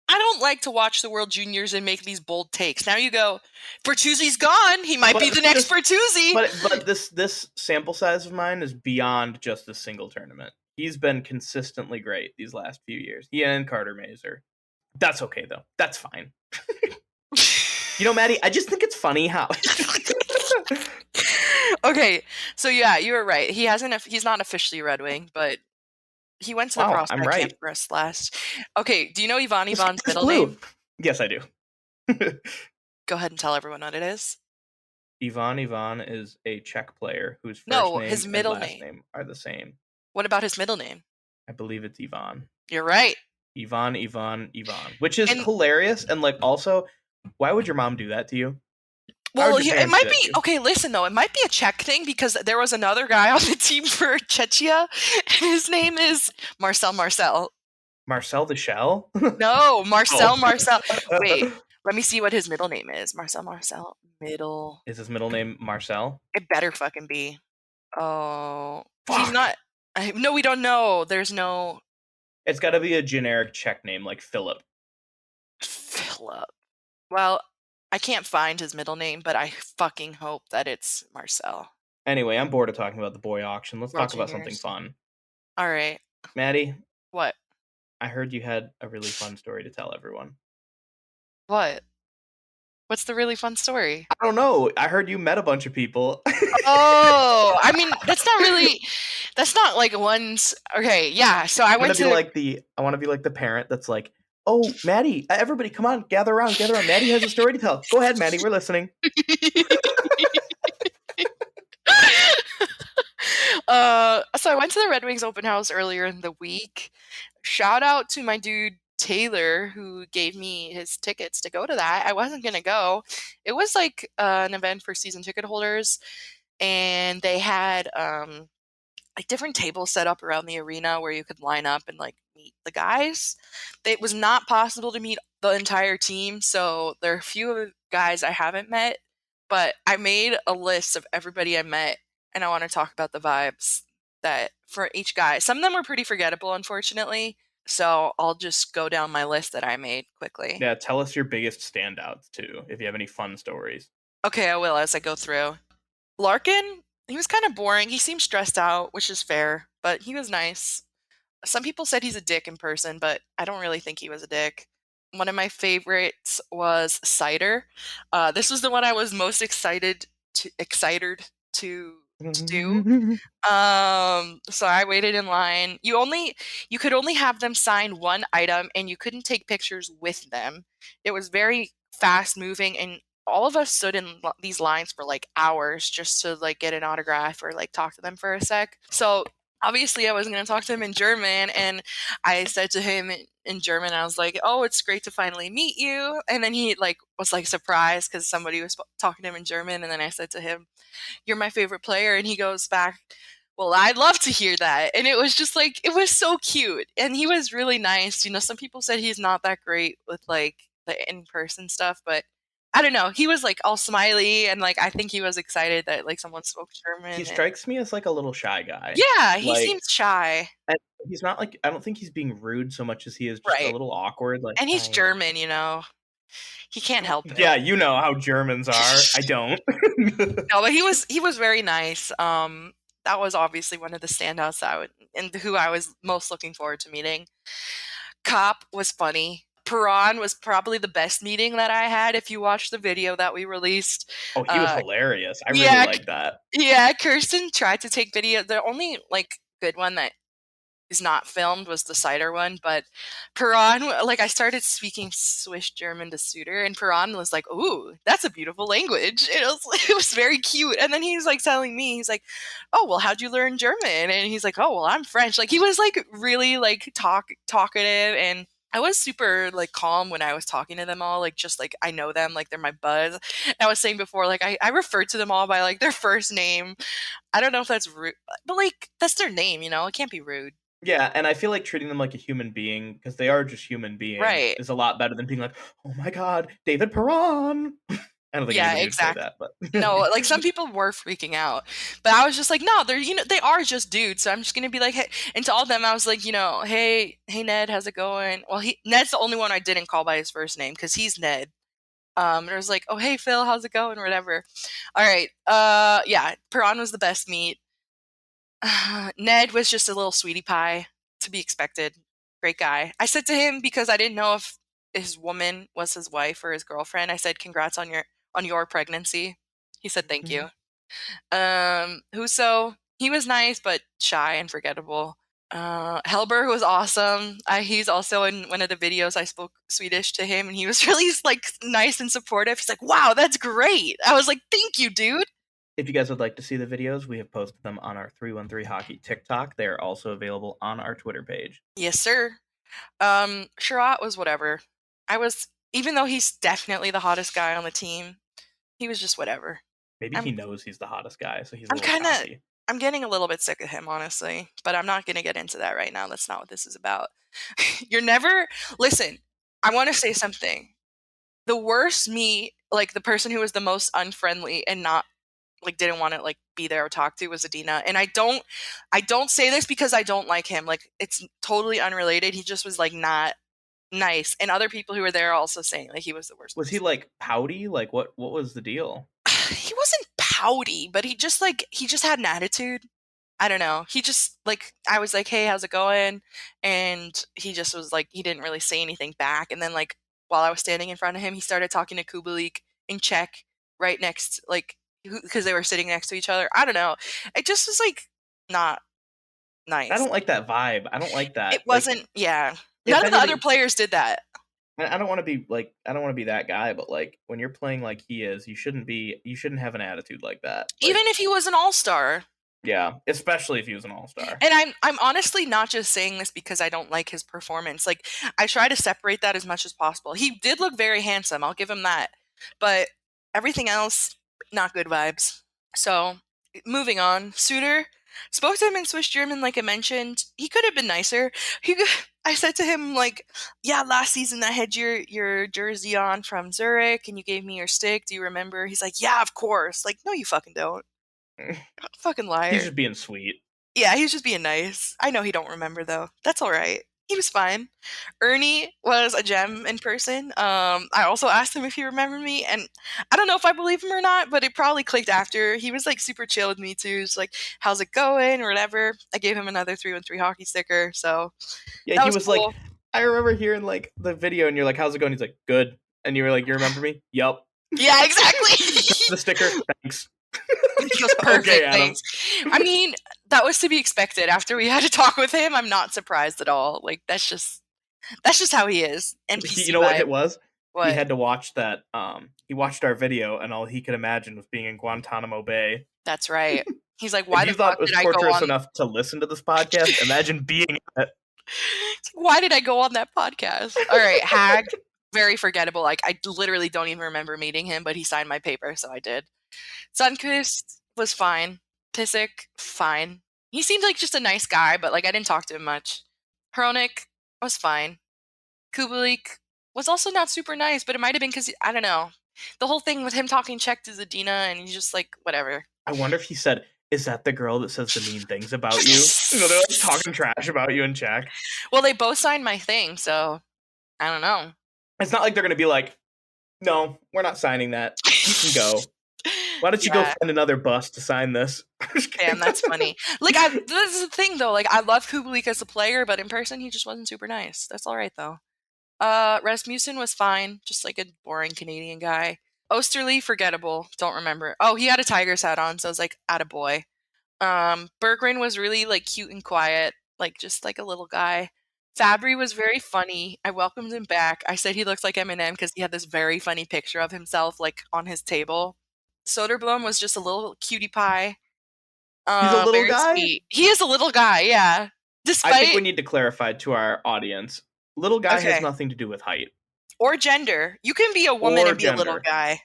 I don't like to watch the World Juniors and make these bold takes. Now you go, Bertuzzi's gone. He might be the next Bertuzzi.
But this sample size of mine is beyond just a single tournament. He's been consistently great these last few years. He and Carter Mazer. That's okay though. That's fine. Maddie, I just think it's funny how.
Okay, so yeah, you were right. He's not officially Red Wing, but he went to the prospect camp for us last. Okay, do you know Ivan's middle name?
Yes, I do.
Go ahead and tell everyone what it is.
Ivan is a Czech player whose first name
his middle
and last name are the same.
What about his middle name?
I believe it's Ivan.
You're right.
Ivan, which is hilarious. And like, also, why would your mom do that to you?
Well, it might be okay. Listen, though, it might be a Czech thing because there was another guy on the team for Czechia, and his name is Marcel.
Marcel the Shell?
No, Marcel. Wait, let me see what his middle name is. Marcel. Middle.
Is his middle name Marcel?
It better fucking be. Oh,
fuck.
He's not. No, we don't know. There's no.
It's got to be a generic Czech name like Philip.
Well, I can't find his middle name, but I fucking hope that it's Marcel.
Anyway, I'm bored of talking about the boy auction. Let's talk about something fun.
All right.
Maddie.
What?
I heard you had a really fun story to tell everyone.
What? What's the really fun story?
I don't know. I heard you met a bunch of people.
Oh, I mean, that's not like one's. Okay, yeah. So I want to
be like the parent that's like, oh, Maddie, everybody come on, gather around. Maddie has a story to tell. Go ahead, Maddie, we're listening.
So I went to the Red Wings open house earlier in the week. Shout out to my dude Taylor who gave me his tickets to go to that. I wasn't gonna go. It was like an event for season ticket holders, and they had like different tables set up around the arena where you could line up and like meet the guys. It was not possible to meet the entire team, so there are a few guys I haven't met, but I made a list of everybody I met, and I want to talk about the vibes that for each guy. Some of them were pretty forgettable, unfortunately, so I'll just go down my list that I made quickly.
Yeah, tell us your biggest standouts too, if you have any fun stories.
Okay, I will as I go through. Larkin, he was kind of boring. He seemed stressed out, which is fair, but he was nice. Some people said he's a dick in person, but I don't really think he was a dick. One of my favorites was Cider. This was the one I was most excited to do. So I waited in line. You could only have them sign one item, and you couldn't take pictures with them. It was very fast moving, and all of us stood in these lines for like hours just to like get an autograph or like talk to them for a sec. So obviously I wasn't going to talk to him in German, and I said to him in German, I was like, "Oh, it's great to finally meet you." And then he like was like surprised because somebody was talking to him in German, and then I said to him, "You're my favorite player," and he goes back, "Well, I'd love to hear that." And it was just like, it was so cute, and he was really nice. You know, some people said he's not that great with like the in-person stuff, but I don't know. He was like all smiley, and like I think he was excited that like someone spoke German.
He
And
strikes me as like a little shy guy.
yeah, he
Like,
seems shy,
and he's not like, I don't think he's being rude so much as he is just a
right?
little awkward. Like,
And he's
hi.
German, you know. He can't help
Yeah,
it.
you know how Germans are. I don't.
No, but he was very nice. That was obviously one of the standouts that I would, and who I was most looking forward to meeting. Cop was funny. Piran was probably the best meeting that I had. If you watch the video that we released,
Oh, he was hilarious. I really
yeah,
like that.
yeah. Kirsten tried to take video. The only like good one that is not filmed was the cider one, but Piran, like I started speaking Swiss German to Suter, and Piran was like, "Ooh, that's a beautiful language." It was very cute. And then he was like telling me, he's like, "Oh, well, how'd you learn German?" And he's like, "Oh, well, I'm French." Like he was like really like talkative, and I was super like calm when I was talking to them all, like just like I know them, like they're my buds. And I was saying before, like I refer to them all by like their first name. I don't know if that's rude, but like that's their name, you know, it can't be rude.
Yeah, and I feel like treating them like a human being, because they are just human beings,
Right.
is a lot better than being like, "Oh my god, David Perron." I don't think
Yeah,
anybody would say
exactly.
that, but
No, like some people were freaking out, but I was just like, no, they're, you know, they are just dudes. So I'm just gonna be like, hey, and to all of them, I was like, you know, hey, Ned, how's it going? Well, Ned's the only one I didn't call by his first name because he's Ned. And I was like, oh, hey, Phil, how's it going? Whatever. All right. Yeah, Piran was the best meat. Ned was just a little sweetie pie, to be expected. Great guy. I said to him because I didn't know if his woman was his wife or his girlfriend. I said, "Congrats on your pregnancy." He said, "Thank you." Huso, he was nice but shy and forgettable. Helberg was awesome. He's also in one of the videos I spoke Swedish to him, and he was really like nice and supportive. He's like, "Wow, that's great." I was like, "Thank you, dude."
if you guys would like to see the videos, we have posted them on our 313 Hockey TikTok. They are also available on our Twitter page.
Yes, sir. Sherratt was whatever. Even though he's definitely the hottest guy on the team, he was just whatever.
Maybe
I'm
he knows he's the hottest guy, so he's a
I'm
little
kind of
cocky.
I'm getting a little bit sick of him, honestly, but I'm not going to get into that right now. That's not what this is about. You're never Listen, I want to say something. The worst me, like the person who was the most unfriendly and not like didn't want to like be there or talk to was Adina. And I don't say this because I don't like him. Like it's totally unrelated. He just was like not nice. And other people who were there are also saying like he was the worst
Was he
person.
like pouty? Like what was the deal?
He wasn't pouty, but he just had an attitude. I don't know. He just like I was like, "Hey, how's it going?" And he just was like he didn't really say anything back. And then like while I was standing in front of him, he started talking to Kubalik in Czech right next like because they were sitting next to each other. I don't know. It just was like not
I
nice.
don't like that vibe. I don't like
It
that. Like,
wasn't yeah.
if
None of the other
anything,
players did that.
I don't want to be like, I don't want to be that guy, but like when you're playing like he is, you shouldn't have an attitude like that.
Even
Like,
if he was an all-star.
Yeah, especially if he was an all-star.
And I'm honestly not just saying this because I don't like his performance. Like, I try to separate that as much as possible. He did look very handsome, I'll give him that. But everything else, not good vibes. So, moving on. Suter spoke to him in Swiss German, like I mentioned. He could have been nicer. I said to him, like, yeah, last season I had your jersey on from Zurich and you gave me your stick. Do you remember? He's like, yeah, of course. Like, no, you fucking don't. Fucking liar.
He's just being sweet.
Yeah, he was just being nice. I know he don't remember, though. That's all right. He was fine. Ernie was a gem in person. I also asked him if he remembered me, and I don't know if I believe him or not, but it probably clicked after. He was, like, super chill with me, too. Just like, how's it going, or whatever. I gave him another 3-on-3 hockey sticker, so
Yeah,
that
he
was
was
cool.
like, I remember hearing, like, the video, and you're like, how's it going? He's like, good. And you were like, you remember me? Yup.
Yeah, exactly.
The sticker, thanks.
He goes, perfect,
Okay, Adam.
thanks. I mean, that was to be expected. After we had to talk with him, I'm not surprised at all. Like, that's just how he is. NPC
You know what
vibe.
it was?
What?
He had to watch that. He watched our video, and all he could imagine was being in Guantanamo Bay.
That's right. He's like, why
If
the
you thought
fuck
it was
did I go
torturous
on?
enough to listen to this podcast, imagine being in it.
It's like, why did I go on that podcast? All right, Hag, very forgettable. Like, I literally don't even remember meeting him, but he signed my paper, so I did. Sunquist was fine. Pissick, fine. He seemed like just a nice guy, but like I didn't talk to him much. Hronik was fine. Kubalik was also not super nice, but it might have been because, I don't know. The whole thing with him talking Czech to Zadina, and he's just like, whatever.
I wonder if he said, is that the girl that says the mean things about you? You know, they're like talking trash about you in Czech.
Well, they both signed my thing, so I don't know.
It's not like they're going to be like, no, we're not signing that. You can go. Why don't you go find another bus to sign this?
Damn, that's funny. Like, this is the thing, though. Like, I love Kubalik as a player, but in person, he just wasn't super nice. That's all right, though. Rasmussen was fine. Just like a boring Canadian guy. Osterley, forgettable. Don't remember. Oh, he had a Tigers hat on, so I was like, attaboy. Berggren was really, like, cute and quiet. Like, just like a little guy. Fabry was very funny. I welcomed him back. I said he looked like Eminem because he had this very funny picture of himself, like, on his table. Soderblom was just a little cutie pie.
He's a little
very
guy?
sweet. He is a little guy, yeah.
I think we need to clarify to our audience, little guy has nothing to do with height.
Or gender. You can be a woman and be a little guy.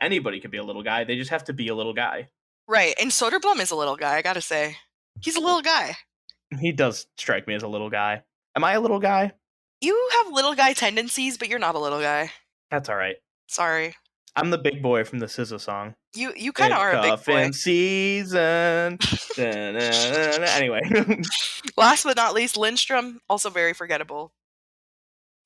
Anybody can be a little guy. They just have to be a little guy.
Right, and Soderblom is a little guy, I gotta say. He's a little guy.
He does strike me as a little guy. Am I a little guy?
You have little guy tendencies, but you're not a little guy.
That's all right.
Sorry.
I'm the big boy from the SZA song.
You kind of are a big boy.
Season. Anyway.
Last but not least, Lindstrom, also very forgettable.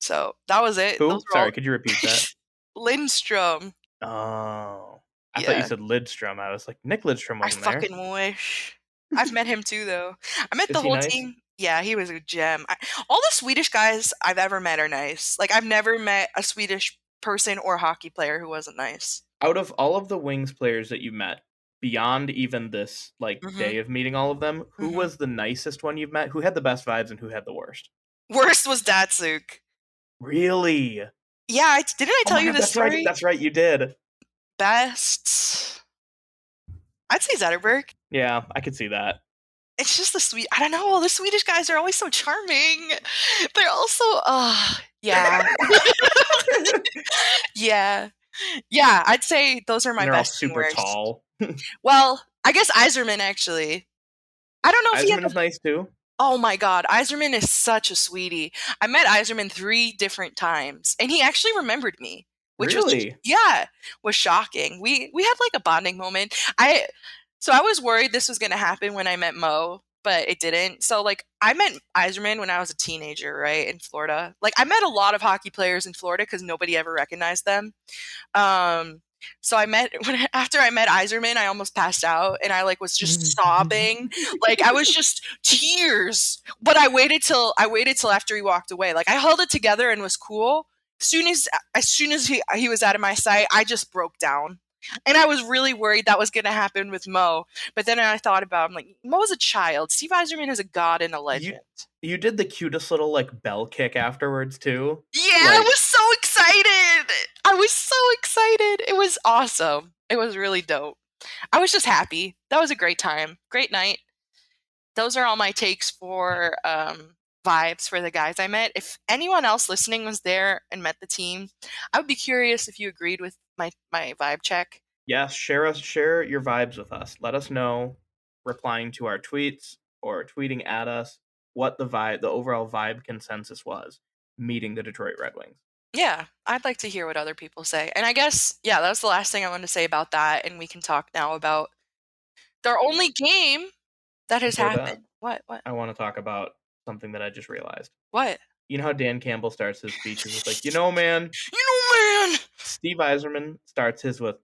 So, that was it.
Who? Sorry, could you repeat that?
Lindstrom.
Oh. I thought you said Lidstrom. I was like, Nick Lidstrom wasn't there.
I fucking wish. I've met him too, though. I met the whole team. Yeah, he was a gem. All the Swedish guys I've ever met are nice. Like, I've never met a Swedish person or hockey player who wasn't nice.
Out of all of the Wings players that you met, beyond even this day of meeting all of them, who was the nicest one you've met? Who had the best vibes and who had the worst?
Worst was Datsuk.
Really?
Yeah, didn't I tell you this story?
Right, that's right, you did.
Best, I'd say Zetterberg.
Yeah, I could see that.
It's just I don't know, the Swedish guys are always so charming. They're also, yeah. Yeah, I'd say those are my best and worst.
They're all super tall.
Well, I guess Yzerman, actually. I don't know if
Yzerman is nice, too.
Oh my god, Yzerman is such a sweetie. I met Yzerman 3 different times, and he actually remembered me. Which was shocking. We had like a bonding moment. So I was worried this was going to happen when I met Mo, but it didn't. So like I met Yzerman when I was a teenager, right, in Florida. Like I met a lot of hockey players in Florida because nobody ever recognized them. So after I met Yzerman, I almost passed out and I like was just sobbing. Like I was just tears. But I waited till after he walked away. Like I held it together and was cool. As soon as he was out of my sight, I just broke down. And I was really worried that was going to happen with Mo. But then I thought about it, I'm like, Mo's a child. Steve Yzerman is a god and a legend.
You did the cutest little like bell kick afterwards too.
Yeah, I was so excited. It was awesome. It was really dope. I was just happy. That was a great time. Great night. Those are all my takes for vibes for the guys I met. If anyone else listening was there and met the team, I would be curious if you agreed with my vibe check.
Yes, share your vibes with us. Let us know, replying to our tweets or tweeting at us, what the overall vibe consensus was meeting the Detroit Red Wings.
Yeah, I'd like to hear what other people say. And I guess, yeah, that was the last thing I wanted to say about that. And we can talk now about their only game that has
Before
happened.
that,
What?
I want to talk about something that I just realized.
What?
You know how Dan Campbell starts his speeches with like, man.
Man!
Steve Yzerman starts his with,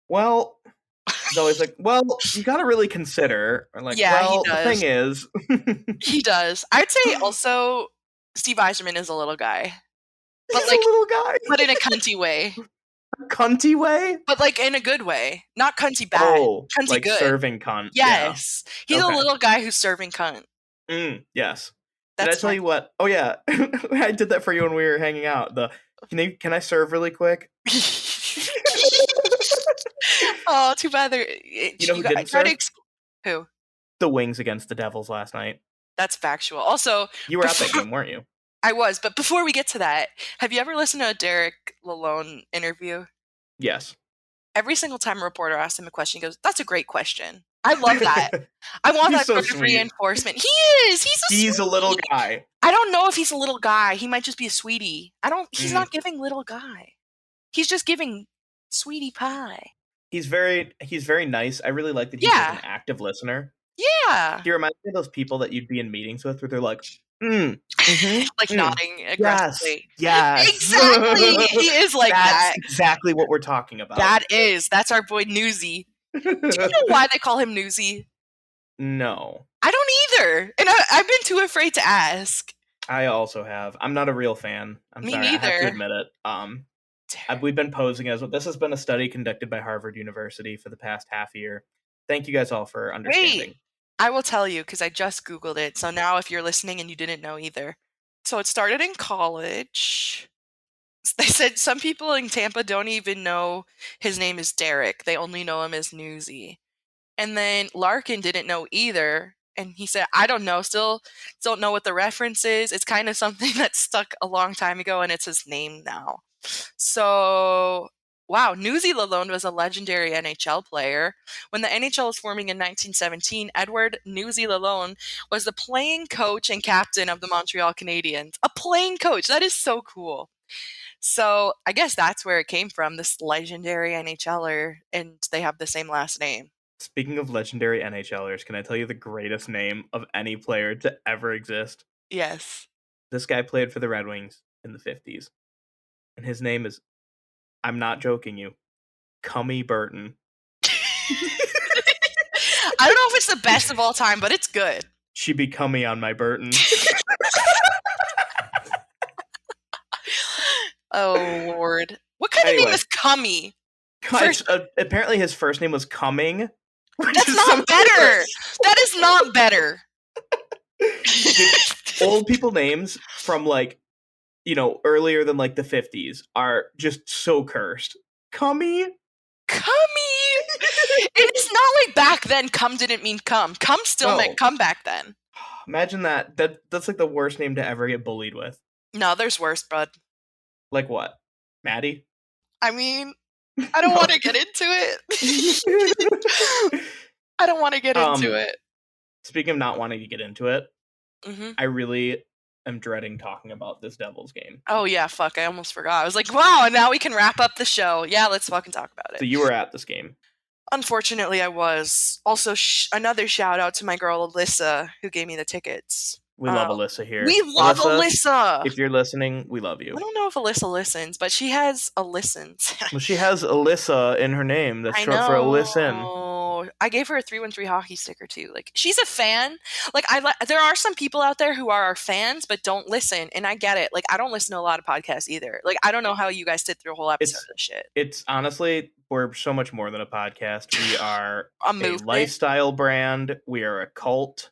well, he's always like, well, you got to really consider. Or like,
Yeah, he
well, the
does.
thing is.
He does. I'd say also Steve Yzerman is a little guy. But
He's
like
a little guy.
But in a cunty way.
Cunty way?
But like in a good way. Not cunty bad.
Oh,
cunty
like
good.
serving cunt.
Yes.
Yeah.
He's a little guy who's serving cunt.
Yes.
That's
Did I tell you what? Oh yeah, I did that for you when we were hanging out. Can I serve really quick?
Oh, too bad.
You know who didn't serve?
Who?
The Wings against the Devils last night.
That's factual. Also,
you were at that game, weren't you?
I was, but before we get to that, have you ever listened to a Derek Lalonde interview?
Yes.
Every single time a reporter asks him a question, he goes, "That's a great question." I love that. I want that sort of reinforcement. He is. He's
a little guy.
I don't know if he's a little guy. He might just be a sweetie. He's not giving little guy. He's just giving sweetie pie.
He's very nice. I really like that he's like an active listener.
Yeah.
He reminds me of those people that you'd be in meetings with where they're like,
like nodding aggressively.
Yes.
Exactly. He is like that.
That's exactly what we're talking about.
That's our boy Newsy. Do you know why they call him Newsy?
No.
I don't either. And I've been too afraid to ask.
I also have. I'm not a real fan.
Me neither.
I have to admit it. We've been posing as this has been a study conducted by Harvard University for the past half year. Thank you guys all for understanding.
Wait, I will tell you because I just Googled it. So now if you're listening and you didn't know either. So it started in college. They said some people in Tampa don't even know his name is Derek. They only know him as Newsy. And then Larkin didn't know either. And he said, I don't know, still don't know what the reference is. It's kind of something that stuck a long time ago, and it's his name now. So, wow, Newsy Lalonde was a legendary NHL player. When the NHL was forming in 1917, Edward Newsy Lalonde was the playing coach and captain of the Montreal Canadiens. A playing coach. That is so cool. So I guess that's where it came from, this legendary NHLer, and they have the same last name.
Speaking of legendary NHLers, can I tell you the greatest name of any player to ever exist?
Yes.
This guy played for the Red Wings in the 50s. And his name is, I'm not joking you, Cummy Burton.
I don't know if it's the best of all time, but it's good.
She be cummy on my Burton.
Oh, Lord. What kind of name is Cummy?
Apparently his first name was Cumming.
That's not better. That is not better.
Old people names from earlier than the 50s are just so cursed. Cummy?
It's not like back then cum didn't mean come. Cum still meant come back then.
Imagine that. That's like the worst name to ever get bullied with.
No, there's worse, bud.
Like what? Maddie?
I mean, I don't want to get into it. I don't want to get into it.
Speaking of not wanting to get into it, I really am dreading talking about this Devils game.
Oh, yeah, fuck. I almost forgot. I was like, wow, and now we can wrap up the show. Yeah, let's fucking talk about it.
So you were at this game.
Unfortunately, I was. Also, another shout out to my girl, Alyssa, who gave me the tickets.
We love Alyssa here.
We love Alyssa.
If you're listening, we love you.
I don't know if Alyssa listens, but she has a listens.
Well, she has Alyssa in her name. That's short for a listen.
I gave her a 313 hockey sticker too. Like, she's a fan. Like, there are some people out there who are our fans but don't listen, and I get it. Like, I don't listen to a lot of podcasts either. Like, I don't know how you guys sit through a whole episode of this shit.
It's honestly, we're so much more than a podcast. We are
a
lifestyle brand. We are a cult.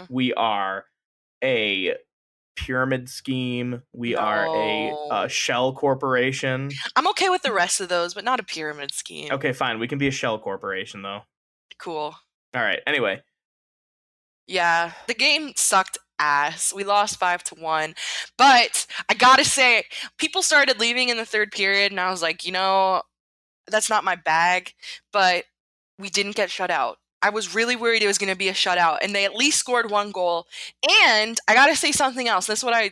We are a pyramid scheme. We are a shell corporation.
I'm okay with the rest of those, but not a pyramid scheme.
Okay, fine. We can be a shell corporation, though.
Cool.
All right. Anyway.
Yeah, the game sucked ass. We lost 5-1. But I gotta say, people started leaving in the third period, and I was like, that's not my bag. But we didn't get shut out. I was really worried it was going to be a shutout, and they at least scored 1 goal. And I gotta say something else. That's what I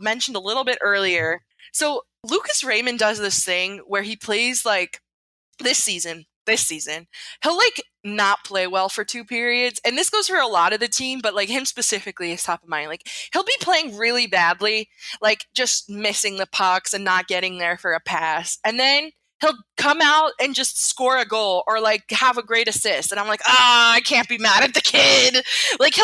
mentioned a little bit earlier. So Lucas Raymond does this thing where he plays like this season, he'll like not play well for 2 periods, and this goes for a lot of the team, but like him specifically is top of mind. Like he'll be playing really badly, like just missing the pucks and not getting there for a pass, and then he'll come out and just score a goal or like have a great assist, and I'm like, I can't be mad at the kid. Like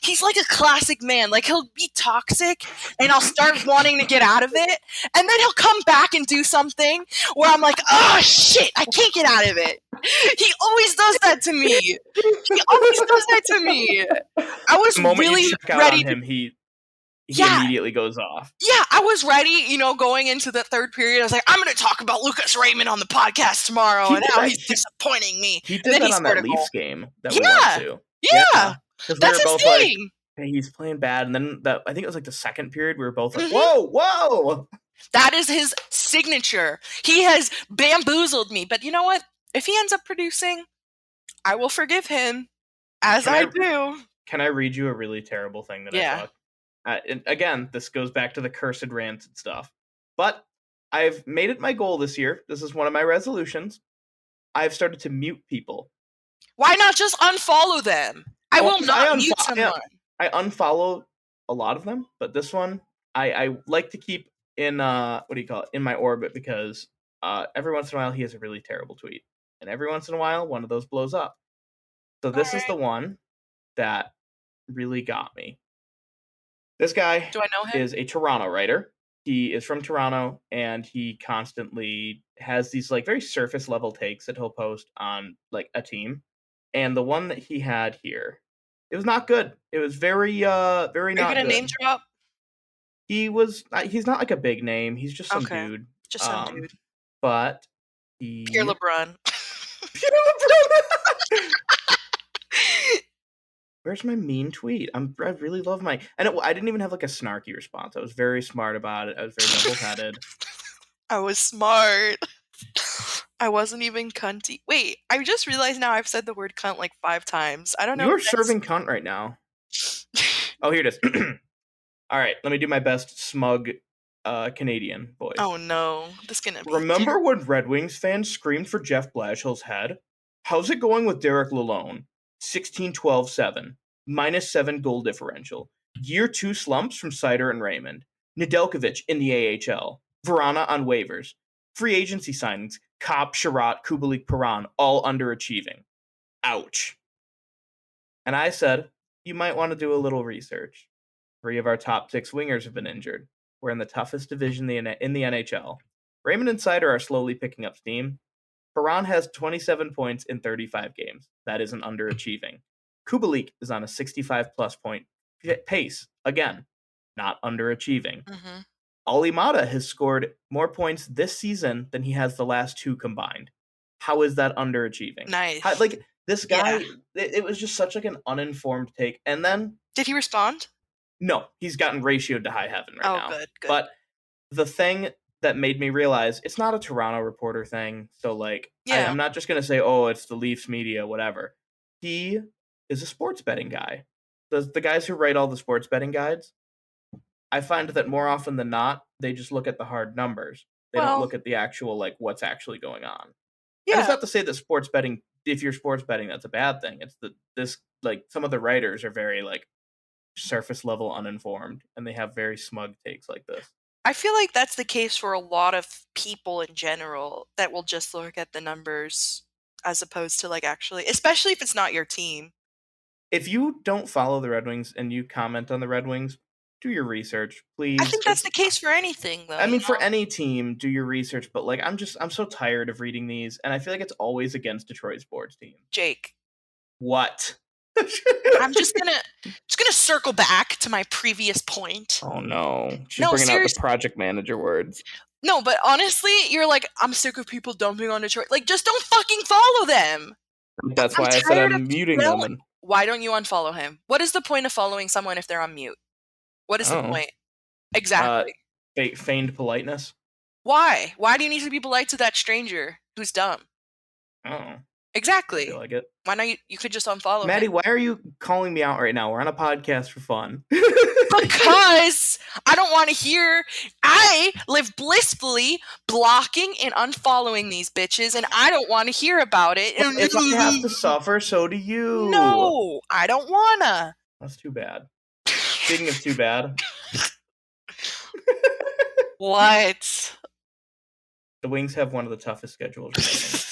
he's like a classic man. Like he'll be toxic and I'll start wanting to get out of it, and then he'll come back and do something where I'm like, oh shit, I can't get out of it. He always does that to me. I was
The moment
really
you check out
ready
on him, he immediately goes off.
Yeah, I was ready, going into the third period. I was like, I'm going to talk about Lucas Raymond on the podcast tomorrow and how he's disappointing me.
He did that on that Leafs game that we went to.
Yeah.
Because
that's
we were both
thing.
like, hey, he's playing bad. And then I think it was like the second period, we were both like, whoa.
That is his signature. He has bamboozled me. But you know what? If he ends up producing, I will forgive him, as I do.
Can I read you a really terrible thing that I thought? And again, this goes back to the cursed rants and stuff. But I've made it my goal this year. This is one of my resolutions. I've started to mute people.
Why not just unfollow them? I will not mute someone.
I unfollow a lot of them, but this one I like to keep in in my orbit, because every once in a while he has a really terrible tweet, and every once in a while one of those blows up. So this is the one that really got me. This guy is a Toronto writer. He is from Toronto, and he constantly has these like very surface level takes that he'll post on like a team. And the one that he had here, it was not good. It was very not good. Are you gonna
name drop?
He's not like a big name. He's just some dude.
Just some dude.
But
Pierre LeBrun.
Where's my mean tweet? I really love my... And I didn't even have like a snarky response. I was very smart about it. I was very level-headed.
I was smart. I wasn't even cunty. Wait, I just realized now I've said the word cunt like 5 times. I don't know.
You're serving cunt right now. Oh, here it is. All right, let me do my best smug Canadian voice.
Oh no, this is gonna be...
Remember when Red Wings fans screamed for Jeff Blashill's head? How's it going with Derek Lalonde? 16-12-7, -7 goal differential. Year 2 slumps from Sider and Raymond. Nedeljkovic in the AHL. Vrana on waivers. Free agency signings. Kopp, Sherratt, Kubalik, Perron, all underachieving. Ouch. And I said, you might want to do a little research. 3 of our top 6 wingers have been injured. We're in the toughest division in the NHL. Raymond and Sider are slowly picking up steam. Perron has 27 points in 35 games. That isn't underachieving. Kubalik is on a 65-plus point pace. Again, not underachieving.
Mm-hmm.
Olli Maatta has scored more points this season than he has the last 2 combined. How is that underachieving?
Nice.
This guy, it was just such like an uninformed take. And then... Did
he respond?
No, he's gotten ratioed to high heaven right now.
Oh, good.
But the thing that made me realize it's not a Toronto reporter thing. So like, I'm not just going to say, oh, it's the Leafs media, whatever. He is a sports betting guy. The guys who write all the sports betting guides, I find that more often than not, they just look at the hard numbers. They don't look at the actual, like, what's actually going on. Yeah. And it's not to say that sports betting, if you're sports betting, that's a bad thing. It's that some of the writers are very, like, surface level uninformed, and they have very smug takes like this.
I feel like that's the case for a lot of people in general that will just look at the numbers as opposed to like actually, especially if it's not your team.
If you don't follow the Red Wings and you comment on the Red Wings, do your research, please.
I think that's the case for anything, though.
I mean, for any team, do your research, but like, I'm so tired of reading these, and I feel like it's always against Detroit sports teams.
Jake.
What?
I'm just gonna circle back to my previous point.
Oh no, she's bringing out the project manager words.
No, but honestly, you're like, I'm sick of people dumping on Detroit. Like, just don't fucking follow them.
That's why I said I'm muting them. And
why don't you unfollow him? What is the point of following someone if they're on mute? What is the point? Exactly.
Feigned politeness.
Why? Why do you need to be polite to that stranger who's dumb?
Oh.
Exactly.
I feel like it.
Why not? You could just unfollow
Maddie,
him.
why are you calling me out right now? We're on a podcast for fun.
Because I don't want to hear. I live blissfully blocking and unfollowing these bitches, and I don't want to hear about it.
If I have to suffer, so do you.
No, I don't wanna.
That's too bad. Speaking of too bad.
What?
The Wings have one of the toughest schedules.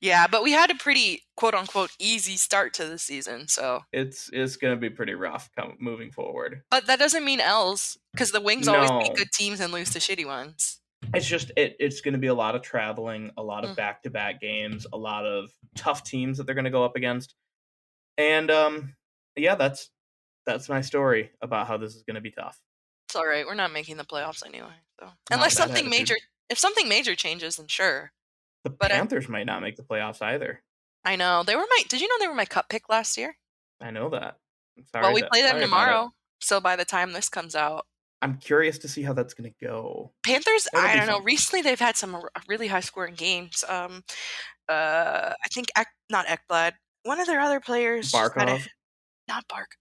Yeah, but we had a pretty quote-unquote easy start to the season, so
it's going to be pretty rough moving forward.
But that doesn't mean L's, because the Wings always beat good teams and lose to shitty ones.
It's just it's going to be a lot of traveling, a lot of back-to-back games, a lot of tough teams that they're going to go up against, and yeah, that's my story about how this is going to be tough.
It's all right. We're not making the playoffs anyway, so unless something major. If something major changes, then sure.
The Panthers might not make the playoffs either.
I know. Did you know they were my cup pick last year?
I know that. I'm sorry.
Well, we play them tomorrow, so by the time this comes out,
I'm curious to see how that's going to go.
Panthers, I don't know. Recently, they've had some really high-scoring games. I think not Ekblad. One of their other players,
Barkov.
Not Bark.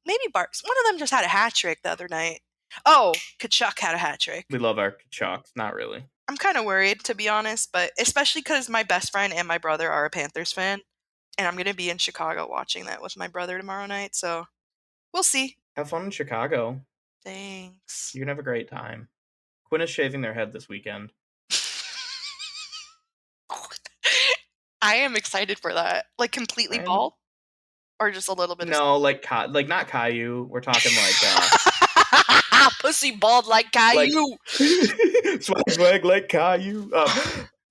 Maybe Barks. One of them just had a hat trick the other night. Oh, Kachuk had a hat trick.
We love our Kachucks. Not really.
I'm kind of worried, to be honest, but especially because my best friend and my brother are a Panthers fan, and I'm going to be in Chicago watching that with my brother tomorrow night, so we'll see.
Have fun in Chicago.
Thanks.
You're going to have a great time. Quinn is shaving their head this weekend.
I am excited for that. Like completely bald? Or just a little bit?
No, like not Caillou. We're talking like
pussy bald like Caillou.
Swag like Caillou.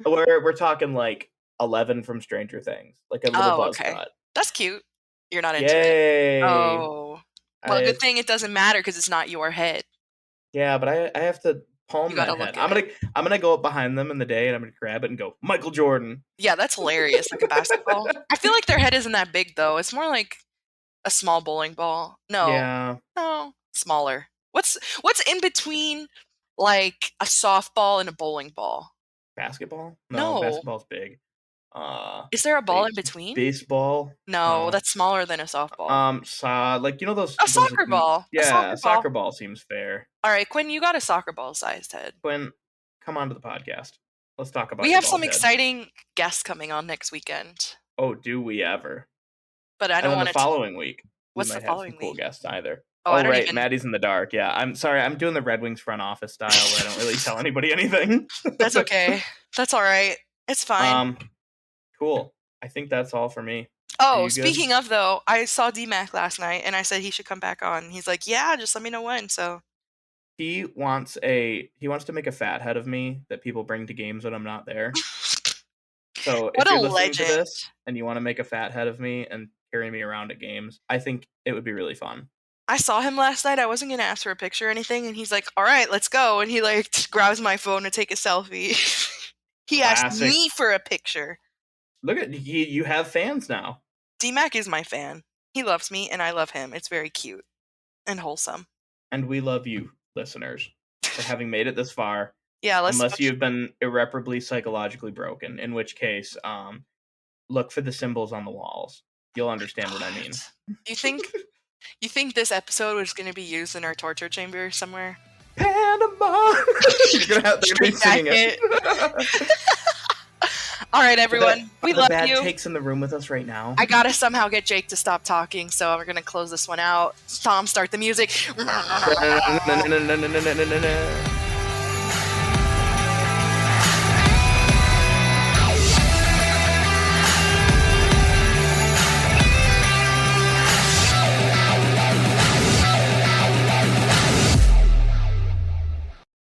We're talking like 11 from Stranger Things, like a little buzz cut.
That's cute. You're not into it. Oh, well, good thing it doesn't matter because it's not your head.
Yeah, but I have to palm that head. I'm gonna go up behind them in the day and I'm gonna grab it and go Michael Jordan.
Yeah, that's hilarious. Like a basketball. I feel like their head isn't that big though. It's more like a small bowling ball. No.
Yeah.
No, smaller. What's in between like a softball and a bowling ball?
Basketball? No. Basketball's big.
Is there a ball in between?
Baseball?
No, that's smaller than a softball.
Like you know those.
A soccer ball.
Yeah, soccer ball seems fair.
All right, Quinn, you got a soccer ball sized head.
Quinn, come on to the podcast. Let's talk about.
We have some exciting guests coming on next weekend.
Oh, do we ever?
But I don't want
to. The following week.
What's the following week?
Cool guests either.
Oh,
right. Maddie's in the dark. Yeah, I'm sorry. I'm doing the Red Wings front office style where I don't really tell anybody anything.
That's okay. That's all right. It's fine.
Cool. I think that's all for me.
Oh, speaking of though, I saw D-Mac last night and I said he should come back on. He's like, yeah, just let me know when. So
he wants to make a fat head of me that people bring to games when I'm not there. So if you're listening to this and you want to make a fat head of me and carry me around at games, I think it would be really fun.
I saw him last night. I wasn't going to ask for a picture or anything. And he's like, all right, let's go. And he like grabs my phone to take a selfie. He asked me for a picture.
Look at you have fans now.
D-Mac is my fan. He loves me and I love him. It's very cute and wholesome.
And we love you, listeners, for having made it this far.
Yeah,
unless you've been irreparably psychologically broken, in which case, look for the symbols on the walls. You'll understand what I mean.
You think this episode was going to be used in our torture chamber somewhere?
Panama! You're going to be singing it.
All right, everyone. We love you.
Jake's in the room with us right now.
I got to somehow get Jake to stop talking, so we're going to close this one out. Tom, start the music.